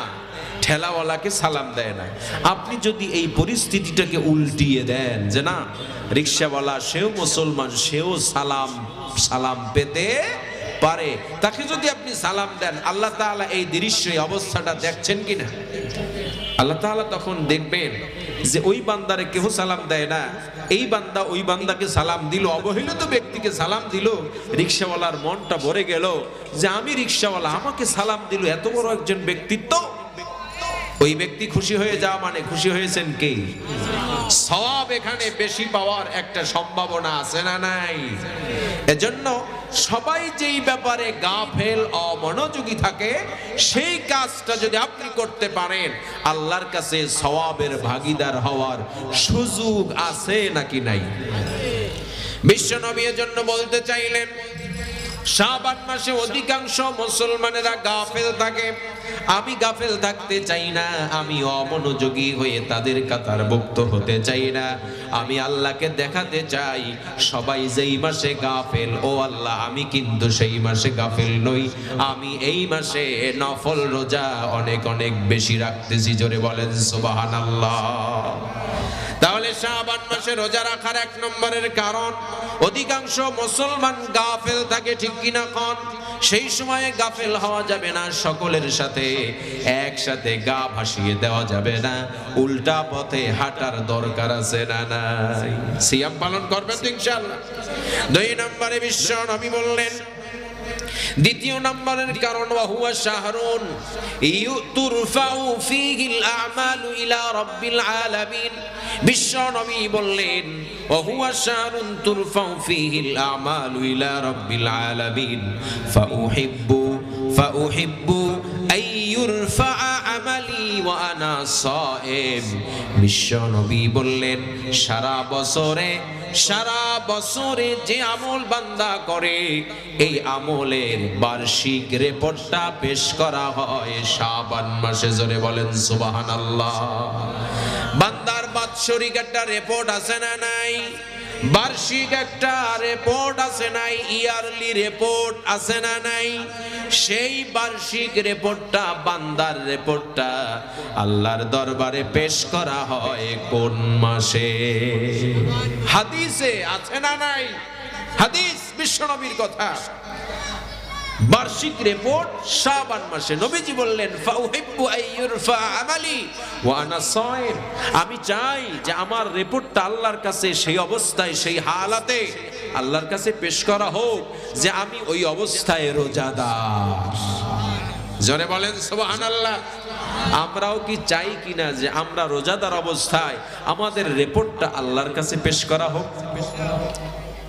S1: ঠেলাওয়ালাকে সালাম দেয় না। আপনি যদি এই পরিস্থিতিটাকে উল্টিয়ে দেন, যে না রিকশাওয়ালা সেও মুসলমান, সেও সালাম পেতে পারে, তাকে যদি আপনি সালাম দেন, আল্লাহ তাআলা এই দৃশ্য, এই অবস্থাটা দেখছেন কিনা? আল্লাহ তাআলা তখন দেখবেন যে ওই বান্দারে কেউ সালাম দেয় না, এই বান্দা ওই বান্দাকে সালাম দিল, অবহেলিত ব্যক্তিকে সালাম দিল। রিকশাওয়ালার মনটা ভরে গেল যে আমি রিকশাওয়ালা, আমাকে সালাম দিল এত বড় একজন ব্যক্তিত্ব। ওই ব্যক্তি খুশি হয়ে যাওয়া মানে খুশি হয়েছেন কে? সওয়াব এখানে বেশি পাওয়ার একটা সম্ভাবনা আছে না নাই? এজন্য সবাই যেই ব্যাপারে গাফেল, অমনোযোগী থাকে, সেই কাজটা যদি আপনি করতে পারেন, আল্লাহর কাছে সওয়াবের ভাগীদার হওয়ার সুযোগ আছে নাকি নাই? বিশ্বনবী এর জন্য বলতে চাইলেন, শাবান মাসে অধিকাংশ মুসলমানেরা গাফেল থাকে। আমি গাফেল থাকতে চাই না, আমি অমনোযোগী হয়ে তাদের কাতারভুক্ত হতে চাই না। আমি আল্লাহকে দেখাতে চাই সবাই যেই মাসে গাফেল, ও আল্লাহ আমি কিন্তু সেই মাসে গাফেল নই, আমি এই মাসে নফল রোজা অনেক অনেক বেশি রাখতেছি। জোরে বলেন সুবহানাল্লাহ। তাহলে শাবান মাসে রোজা রাখার এক নম্বরের কারণ, অধিকাংশ মুসলমান গাফেল থাকে, ঠিক কিনা কোন? সেই সময়ে গাফেল হওয়া যাবে না, সকলের সাথে একসাথে গা ভাসিয়ে দেওয়া যাবে না, উল্টা পথে হাঁটার দরকার আছে না নাই? সিয়াম পালন করবেন তো ইনশাআল্লাহ। 2 নম্বরে বিশ্ব নবী বললেন, দ্বিতীয় নম্বরের কারণ, ওয়াহুয়া শাহরুন তুরফাউ ফীহিল আমালু ইলা রাব্বিল আলামিন। বিশ্ব নবী বললেন, ওয়াহুয়া শাহরুন তুরফাউ ফীহিল আমালু ইলা রাব্বিল আলামিন ফাউহিব্বু আইয়ুরফা আমালি ওয়া আনা সায়েম। বিশ্ব নবী বললেন, সারা বছরে যে আমল বান্দা করে, এই আমলের বার্ষিক রিপোর্টটা পেশ করা হয় শাবান মাসে। জোরে বলেন সুবহানাল্লাহ। বান্দার বাৎসরিক একটা রিপোর্ট আছে না নাই? বার্ষিক একটা রিপোর্ট আছে নাই? ইয়ারলি রিপোর্ট আছে না নাই? সেই বার্ষিক রিপোর্টটা, বান্দার রিপোর্টটা আল্লাহর দরবারে পেশ করা হয় কোন মাসে? হাদিসে আছে না নাই? হাদিস বিশ্বনবীর কথা। বার্ষিক রিপোর্ট শাবান মাসে। নবীজি বললেন, ফাউহিব্বু আইয়ুরফা আমালি ওয়া আনা সায়েম। আমি চাই যে আমার রিপোর্টটা আল্লাহর কাছে সেই অবস্থায়, সেই হালাতে আল্লাহর কাছে পেশ করা হোক যে আমি ওই অবস্থায় রোজাদার। জোরে বলেন সুবহানাল্লাহ। আমরাও কি চাই কিনা যে আমরা রোজাদার অবস্থায় আমাদের রিপোর্টটা আল্লাহর কাছে পেশ করা হোক?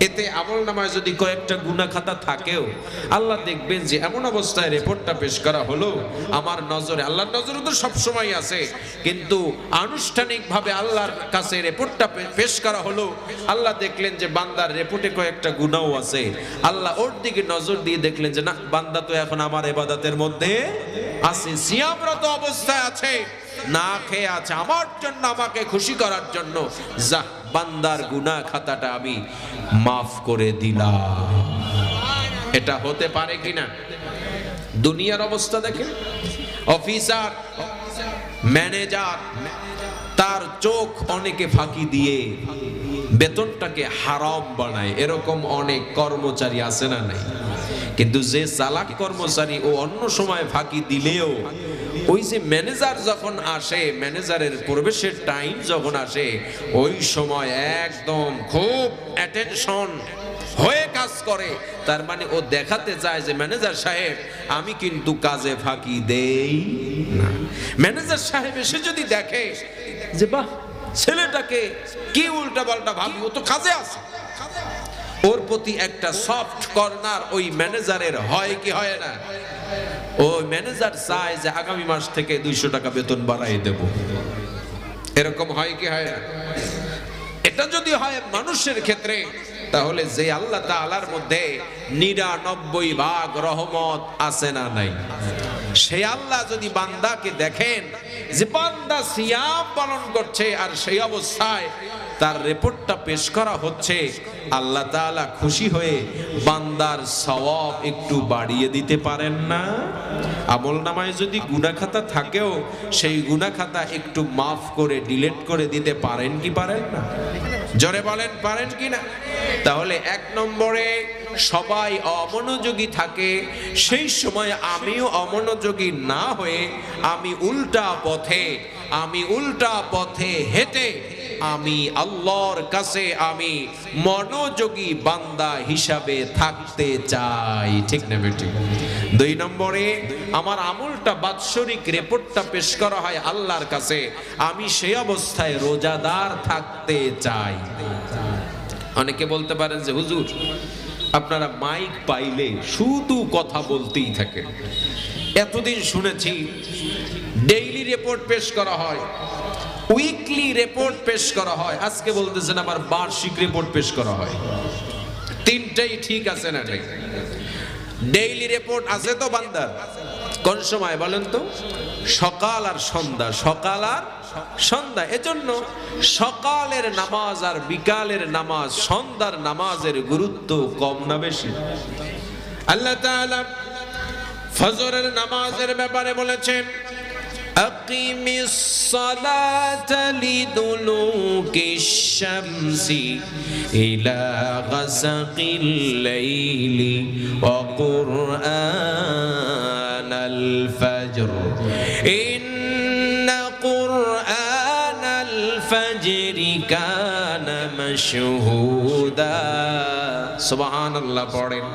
S1: এতে আমল নামায় যদি কয়েকটা গুনাহ খাতা থাকেও, আল্লাহ দেখবেন যে এমন অবস্থায় রিপোর্টটা পেশ করা হলো, আমার নজরে, আল্লাহর নজরে তো সব সময় আছে, কিন্তু আনুষ্ঠানিকভাবে আল্লাহর কাছে রিপোর্টটা পেশ করা হলো, আল্লাহ দেখলেন যে বান্দার রিপোর্টে কয়েকটা গুনাহও আছে, আল্লাহ ওর দিকে নজর দিয়ে দেখলেন যে না, বান্দা তো এখন আমার ইবাদতের মধ্যে আছে, সিয়ামরত অবস্থায় আছে, না খেয়ে আছে, আমার জন্য, আমাকে খুশি করার জন্য, যা বান্দার গুনাহ খাতাটা আমি মাফ করে দিলাম। এটা হতে পারে কিনা? দুনিয়ার অবস্থা দেখেন, অফিসার, ম্যানেজার, তার চোখ অনেকে ফাঁকি দিয়ে বেতনটাকে হারাম বানায়, এরকম অনেক কর্মচারী আছে না নাই? কিন্তু যে চালাক কর্মচারী, ও অন্য সময় ফাঁকি দিলেও ওই যে ম্যানেজার যখন আসে, ম্যানেজারের প্রবেশের টাইম যখন আসে, ওই সময় একদম খুব অ্যাটেনশন হয়ে কাজ করে। তার মানে ও দেখাতে চায় যে ম্যানেজার সাহেব, আমি কিন্তু কাজে ফাঁকি দেই না। ম্যানেজার সাহেব এসে যদি দেখে যে বাহ, ছেলেটাকে কি উল্টা পাল্টা ভাবি, ও তো কাজে আছে, ওর প্রতি একটা সফট কর্নার ওই ম্যানেজারের হয় কি হয় না? ওই ম্যানেজার চায় যে আগামী মাস থেকে 200 টাকা বেতন বাড়াই দেব। এরকম হয় কি হয় না? এটা যদি হয় মানুষের ক্ষেত্রে, তাহলে যে আল্লাহ তাআলার মধ্যে 99 ভাগ রহমত আছে না নাই, সেই আল্লাহ যদি বান্দাকে দেখেন যে বান্দা সিয়াম পালন করছে আর সেই অবস্থায় তার রিপোর্টটা পেশ করা হচ্ছে, আল্লাহ তাআলা খুশি হয়ে বান্দার সওয়াব একটু বাড়িয়ে দিতে পারেন না? আমল নামায় যদি গুনাহ খাতা থাকেও, সেই গুনাহ খাতা একটু মাফ করে, ডিলিট করে দিতে পারেন কি পারেন না? জোরে বলেন, পারেন কি না? তাহলে 1 নম্বরে সবাই অমনোযোগী থাকে, সেই সময় আমিও অমনোযোগী না হয়ে আমি উল্টা পথে হেঁটে আমি আল্লাহর কাছে আমি মনোযোগী বান্দা হিসাবে থাকতে চাই। ঠিক না বেঠিক? 2 নম্বরে আমার আমলটা, বাৎসরিক রিপোর্টটা পেশ করা হয় আল্লাহর কাছে, আমি সেই অবস্থায় রোজাদার থাকতে চাই। অনেকে বলতে পারেন যে হুজুর, আপনারা মাইক পাইলে শুধু কথা বলতেই থাকেন। এতদিন শুনেছি ডেইলি রিপোর্ট পেশ করা হয়, উইকলি রিপোর্ট পেশ করা হয়, আজকে বলতেছেন আবার বার্ষিক রিপোর্ট পেশ করা হয়। তিনটাই ঠিক আছে না? ঠিক। ডেইলি রিপোর্ট আছে তো বান্দার, কোন সময় বলেন তো? সকাল আর সন্ধ্যা, সকাল আর সন্ধ্যা। এজন্য সকালের নামাজ আর বিকালের নামাজ, সন্ধ্যার নামাজের গুরুত্ব কম না বেশি? আল্লাহ তাআলা ফজরের নামাজের ব্যাপারে বলেছেন, আকিমিস সালাতা লিদুলুকিশ শামসি ইলা গাসাকিল লাইলি ওয়া কুরআনাল ফাজর ইন্না কুরআনাল ফাজরি কানা মাশহুদা। সুবহানাল্লাহ পড়েন।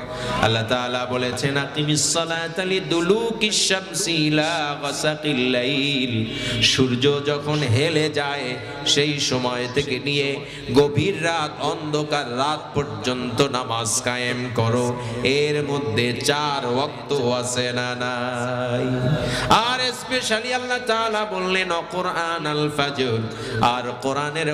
S1: আল্লাহ তাআলা বলেছেন আকিমিস সালাতা লিদুলুকিশ শামসি ইলা গাসাকিল লাইল, সূর্য যখন হেলে যায় সেই সময় থেকে নিয়ে গভীর রাত, অন্ধকার রাত পর্যন্ত নামাজ কায়েম করো। এর মধ্যে 4 ওয়াক্ত আছে না নাই? আর স্পেশালি আল্লাহ তাআলা বললেন কুরআনাল ফাজর, আর কোরআনের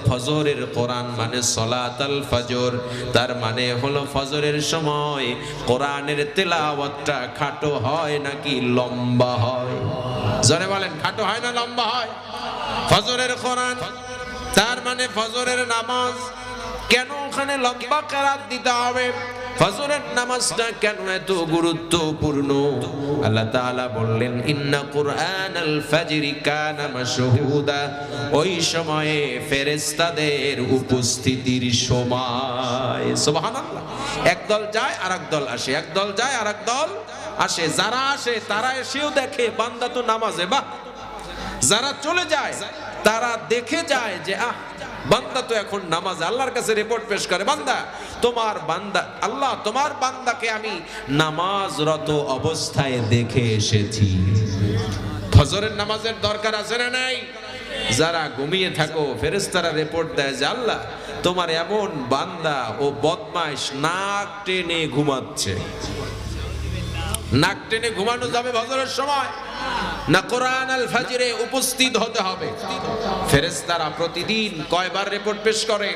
S1: ফজরের কোরআন মানে সালাতুল ফজর, তার মানে হলো ফজরের সময় কোরআনের তেলাওয়াতটা খাটো হয় নাকি লম্বা হয়? জোরে বলেন, খাটো হয় না লম্বা হয়? ফজরের কোরআন তার মানে ফজরের নামাজ। কেন ওখানে লম্বা কেরাত দিতে হবে? ফজরের নামাজটা কেন এত গুরুত্বপূর্ণ? আল্লাহ তাআলা বললেন ইন্না কুরআনাল ফাজরি কানা মাশহুদা, ওই সময়ে ফেরেশতাদের উপস্থিতির সময়। সুবহানাল্লাহ। একদল যায় আর একদল আসে, একদল যায় আর একদল আসে। যারা আসে তারা এসেও দেখে বান্দা তো নামাজে, বাহ। যারা চলে যায় তারা দেখে যায় যে বান্দা তো এখন নামাজ। আল্লাহর কাছে রিপোর্ট পেশ করে, বান্দা তোমার বান্দা, আল্লাহ তোমার বান্দাকে আমি নামাজরত অবস্থায় দেখে এসেছি। ফজরের নামাজের দরকার আছে না নাই? যারা ঘুমিয়ে থাকো ফেরেশতারা রিপোর্ট দেয় যে আল্লাহ তোমার এমন বান্দা ও বদমাইশ নাক টেনে ঘুমাচ্ছে। নাক টেনে ঘুমানো যাবে ফজরের সময় না? কুরআনুল ফাজরে উপস্থিত হতে হবে। ফেরেশতারা প্রতিদিন কয়বার রিপোর্ট পেশ করে?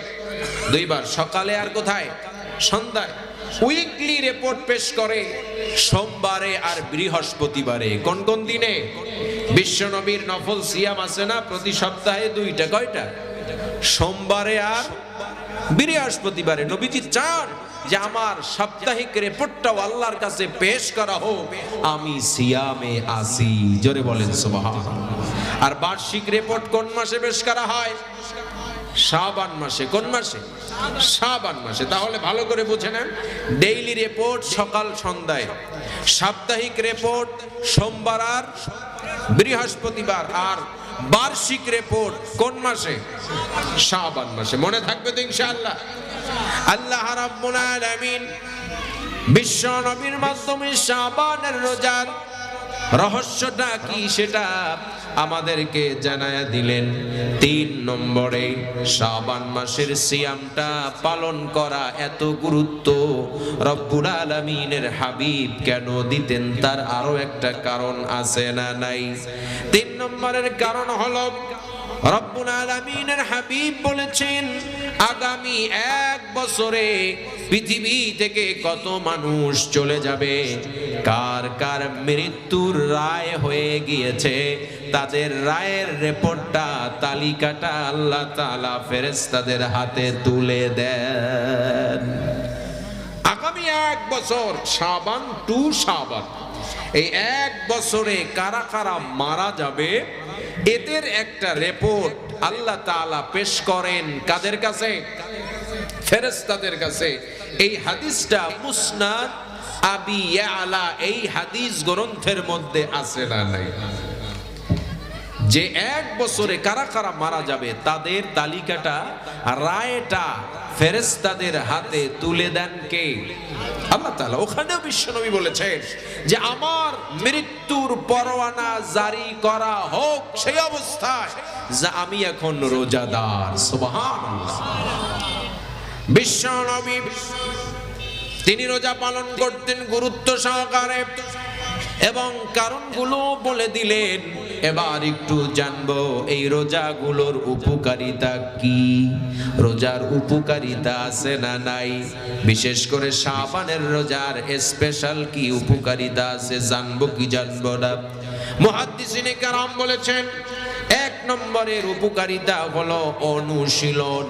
S1: 2 বার, সকালে আর কোথায়? সন্ধ্যায়। উইকলি রিপোর্ট পেশ করে সোমবারে আর বৃহস্পতিবারে। কোন কোন দিনে? বিশ্বনবীর নফল সিয়াম আছে না প্রতি সপ্তাহে 2টা, কয়টা? সোমবারে আর বৃহস্পতিবারে। নবীজি চান যে আমার সাপ্তাহিক রিপোর্টটাও আল্লাহর কাছে পেশ করা হোক, আমি সিয়ামে আসি। জোরে বলেন সুবহানাল্লাহ। আর বার্ষিক রিপোর্ট কোন মাসে পেশ করা হয়? শাবান মাসে। কোন মাসে? শাবান মাসে। তাহলে ভালো করে বুঝে নেন, ডেইলি রিপোর্ট সকাল সন্ধ্যায়, সাপ্তাহিক রিপোর্ট সোমবার আর বৃহস্পতিবার, আর বার্ষিক রিপোর্ট কোন মাসে? শাবান মাসে। মনে থাকবে তো ইনশাআল্লাহ? আল্লাহ রাব্বুল আলামিন বিশ্ব নবীর মাধ্যমে শাবানের রোজার রহস্যটা কি সেটা আমাদেরকে জানায়া দিলেন। 3 নম্বরে শাবান মাসের সিয়ামটা পালন করা এত গুরুত্ব রব্বুল আলামিনের হাবিব কেন দিতেন, তার আরো একটা কারণ আছে না নাই? 3 নম্বরের কারণ হলো রব্বুল আলামিনের হাবিব বলেছেন আগামী 1 বছরে পৃথিবী থেকে কত মানুষ চলে যাবে, কার কার মৃত্যুর রায় হয়ে গিয়েছে, তাদের রায়ের রিপোর্টটা, তালিকাটা আল্লাহ তাআলা ফেরেশতাদের হাতে তুলে দেন। আগামী 1 বছর শাবান টু শাবান, এই 1 বছরে কারা কারা মারা যাবে এদের একটা রিপোর্ট আল্লাহ তাআলা পেশ করেন কাদের কাছে? ফেরেশতাদের কাছে। এই হাদিসটা মুসনাদ আবি ইয়ালা এই হাদিস গ্রন্থের মধ্যে আছে না নাই? যে 1 বছরে কারা কারা মারা যাবে তাদের তালিকাটা, রায়টা ফেরেশতাদের হাতে তুলে দেন কে? আল্লাহ তাআলা। ওখানেও বিশ্বনবী বলেছেন যে আমার মৃত্যুর পরোয়ানা জারি করা হোক সেই অবস্থায় যে আমি এখন রোজাদার। সুবহানাল্লাহ। বিশ্বনবী তিনি রোজা পালন করতেন গুরুত্ব সহকারে এবং কারণগুলো বলে দিলেন। এবার একটু জানবো এই রোজাগুলোর উপকারিতা কি? রোজার উপকারিতা আছে না নাই? বিশেষ করে শাবানের রোজার স্পেশাল কি উপকারিতা আছে, জানবো কি জানবো না? মুহাদ্দিসিনে কেরাম বলেছেন 1 নম্বরের উপকারিতা হলো অনুশীলন।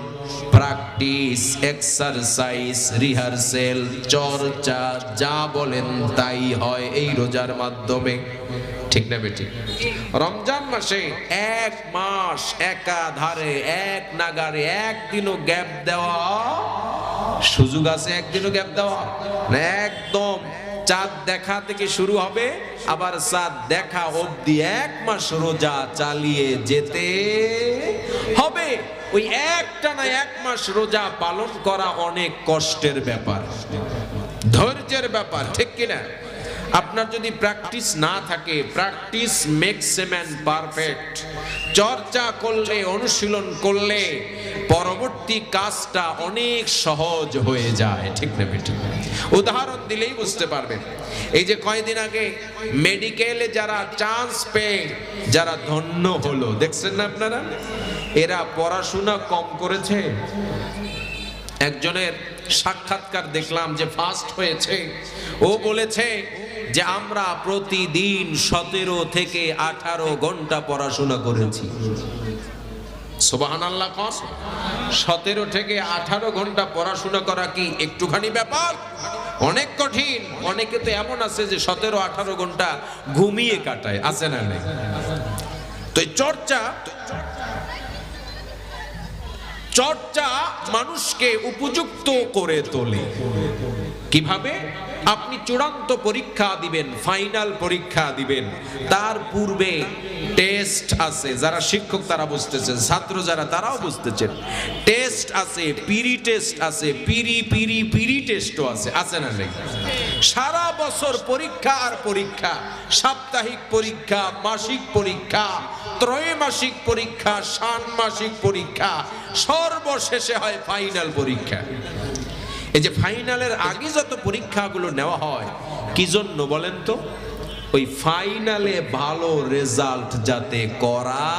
S1: প্র্যাকটিস, এক্সারসাইজ, রিহার্সেল, চর্চা, যা বলেন তাই হয় এই রোজার মাধ্যমে। ঠিক না বেঠিক? রমজান মাসে এক মাস একাধারে এক নাগারে একদিনও গ্যাপ দেওয়া সুযোগ আছে? একদিনও গ্যাপ দেওয়া না, একদম চাঁদ দেখা থেকে শুরু হবে, আবার চাঁদ দেখা অবধি এক মাস রোজা চালিয়ে যেতে হবে। ওই একটানা এক মাস রোজা পালন করা অনেক কষ্টের ব্যাপার, ধৈর্যের ব্যাপার, ঠিক কিনা? আপনার যদি প্র্যাকটিস না থাকে, practice makes a man perfect. চর্চা করলে, অনুশীলন করলে পরবর্তী কাজটা অনেক সহজ হয়ে যায়। ঠিক না বেঠিক? উদাহরণ দিলেই বুঝতে পারবেন। এই যে কয়েকদিন আগে মেডিকেলে যারা চান্স পেয়ে যারা ধন্য হলো, দেখছেন না আপনারা? এরা পড়াশোনা কম করেছে। একজনের সাক্ষাৎকার দেখলাম যে ফার্স্ট হয়েছে, ও বলেছে যে আমরা প্রতিদিন 17 থেকে 18 ঘন্টা পড়াশোনা করেছি। সুবহানাল্লাহ। 17 থেকে 18 ঘন্টা পড়াশোনা করা কি একটুখানি ব্যাপার? অনেক কঠিন। অনেকে তো এমন আছে যে 17-18 ঘন্টা ঘুমিয়ে কাটায়, আছে না নেই? তো চর্চা মানুষকে উপযুক্ত করে তোলে। কিভাবে? আপনি চূড়ান্ত পরীক্ষা দিবেন, ফাইনাল পরীক্ষা দিবেন, তার পূর্বে টেস্ট আছে। যারা শিক্ষক তারা বুঝতেছেন, ছাত্র যারা তারাও বুঝতেছেন। টেস্ট আছে, পিরি টেস্ট আছে, পিরি টেস্টও আছে, আছে না নেই? সারা বছর পরীক্ষা আর পরীক্ষা, সাপ্তাহিক পরীক্ষা, মাসিক পরীক্ষা, ত্রৈমাসিক পরীক্ষা, ষান্মাসিক পরীক্ষা, সর্বশেষে হয় ফাইনাল পরীক্ষা। এই যে ফাইনালের আগে যত পরীক্ষাগুলো নেওয়া হয় কি জন্য বলেন তো? ওই ফাইনালে ভালো রেজাল্ট যাতে করা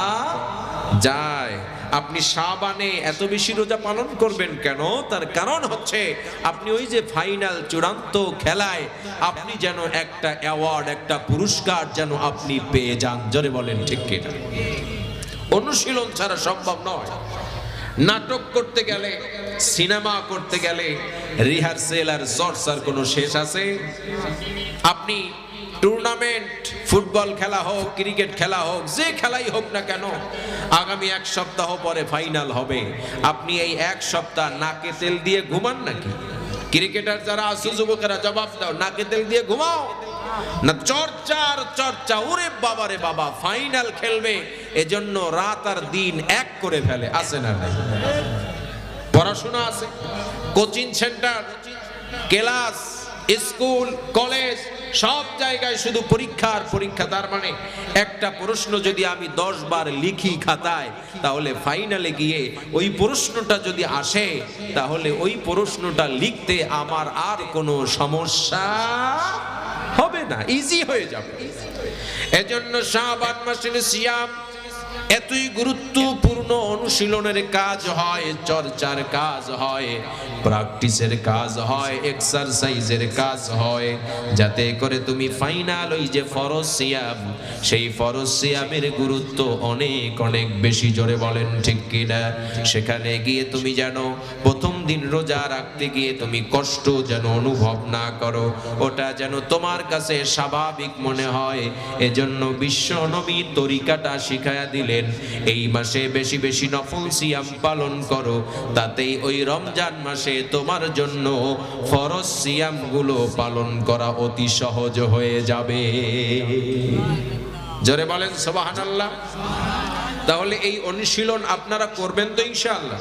S1: যায়। আপনি শাবানে এত বেশি রোজা পালন করবেন কেন? তার কারণ হচ্ছে আপনি ওই যে ফাইনাল চূড়ান্ত খেলায় আপনি যেন একটা অ্যাওয়ার্ড, একটা পুরস্কার যেন আপনি পেয়ে যান। জোরে বলেন ঠিক কিনা? অনুশীলন ছাড়া সম্ভব নয়। নাটক করতে গেলে, সিনেমা করতে গেলে রিহার্সেল আর চর্চার কোনো শেষ আছে? আপনি টুর্নামেন্ট, ফুটবল খেলা হোক, ক্রিকেট খেলা হোক, যে খেলাই হোক না কেন, আগামী 1 সপ্তাহ পরে ফাইনাল হবে। আপনি এই 1 সপ্তাহ নাকে তেল দিয়ে ঘুমান নাকি? ক্রিকেটার যারা আছে যুবকেরা জবাব দাও, নাকে তেল দিয়ে ঘুমাও না? চর্চা, ওরে বাবা রে বাবা, ফাইনাল খেলবে এজন্য রাত আর দিন এক করে ফেলে, আছে না নাই? পড়াশোনা আছে, coaching centre, class, school, college, সব জায়গায় শুধু পরীক্ষা আর পরীক্ষা। তার মানে একটা প্রশ্ন যদি আমি 10 বার লিখি খাতায়, তাহলে ফাইনালে গিয়ে ওই প্রশ্নটা যদি আসে, তাহলে ওই প্রশ্নটা লিখতে আমার আর কোনো সমস্যা হবে না, ইজি হয়ে যাবে। এজন্য শাবান মাসের সিয়াম এতই গুরুত্বপূর্ণ। অনুশীলনের কাজ হয়, চর্চার কাজ হয়, প্র্যাকটিসের কাজ হয়, এক্সারসাইজের কাজ হয়, যাতে করে তুমি ফাইনাল ওই যে ফরজ সিয়াম, সেই ফরজ সিয়ামের গুরুত্ব অনেক অনেক বেশি। জোরে বলেন ঠিক কিনা? সেখানে গিয়ে তুমি যেন প্রথম দিন রোজা রাখতে গিয়ে তুমি কষ্ট যেন অনুভব না করো, ওটা যেন তোমার কাছে স্বাভাবিক মনে হয়। এজন্য বিশ্ব নবী তরিকাটা শিখায়া দিলেন, এই মাসে বেশি বেশি নফল সিয়াম পালন করো, তাতেই ওই রমজান মাসে তোমার জন্য ফরজ সিয়াম গুলো পালন করা অতি সহজ হয়ে যাবে। জোরে বলেন সুবহানাল্লাহ। তাহলে এই অনুশীলন আপনারা করবেন তো ইনশাআল্লাহ?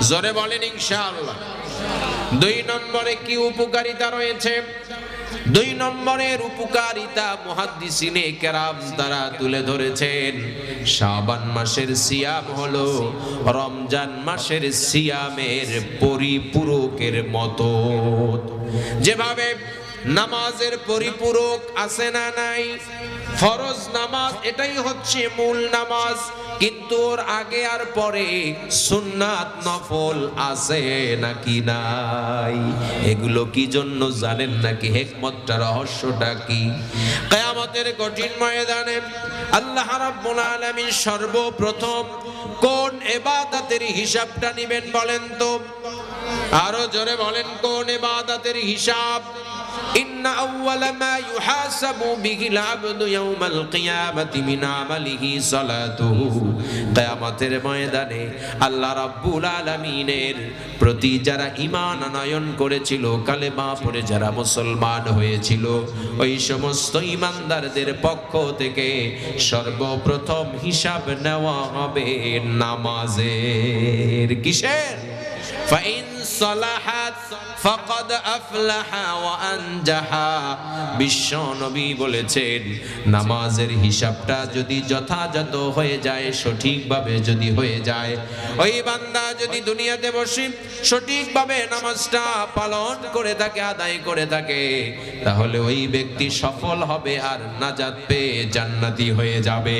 S1: জোরে বলেন ইনশাআল্লাহ। 2 নম্বরে কি উপকারিতা রয়েছে? 2 নম্বরের উপকারিতা মুহাদ্দিসিনে কেরাম তারা তুলে ধরেছেন। শাবান মাসের সিয়াম হলো রমজান মাসের সিয়ামের পরিপূরকের মতো। যেভাবে নামাজের পরিপূরক আছে না নাই? ফরজ নামাজ এটাই হচ্ছে মূল নামাজ, কিন্তু ওর আগে আর পরে সুন্নাত নফল আছে নাকি নাই? এগুলো কি জন্য জানেন নাকি? হিকমতটা, রহস্যটা কি? কিয়ামতের কঠিন ময়দানে আল্লাহ রাব্বুল আলামিন সর্বপ্রথম কোন ইবাদতের হিসাবটা নেবেন বলেন তো? আরো জোরে বলেন, কোন ইবাদতের হিসাব? ইন্না আউওয়ালা মা ইউহাসাবু বিহিল আবদু ইয়াউমাল কিয়ামাতি মিন আমালিহি সালাতুহু। কিয়ামতের ময়দানে আল্লাহ রাব্বুল আলামিনের প্রতি যারা ঈমান আনয়ন করেছিল, কালেমা পড়ে যারা মুসলমান হয়েছিল, ওই সমস্ত ঈমানদারদের পক্ষ থেকে সর্বপ্রথম হিসাব নেওয়া হবে নামাজের। কিসের? ফাইন সালাহাত ফাকাদ আফলাহা ওয়া আনজাহা। বিশ্ব নবী বলেছেন, নামাজের হিসাবটা যদি যথাযথ হয়ে যায়, সঠিকভাবে যদি হয়ে যায়, ওই বান্দা যদি দুনিয়াতে বসে সঠিকভাবে নামাজটা পালন করে থাকে, আদায় করে থাকে, তাহলে ওই ব্যক্তি সফল হবে আর নাজাত পেয়ে জান্নাতি হয়ে যাবে।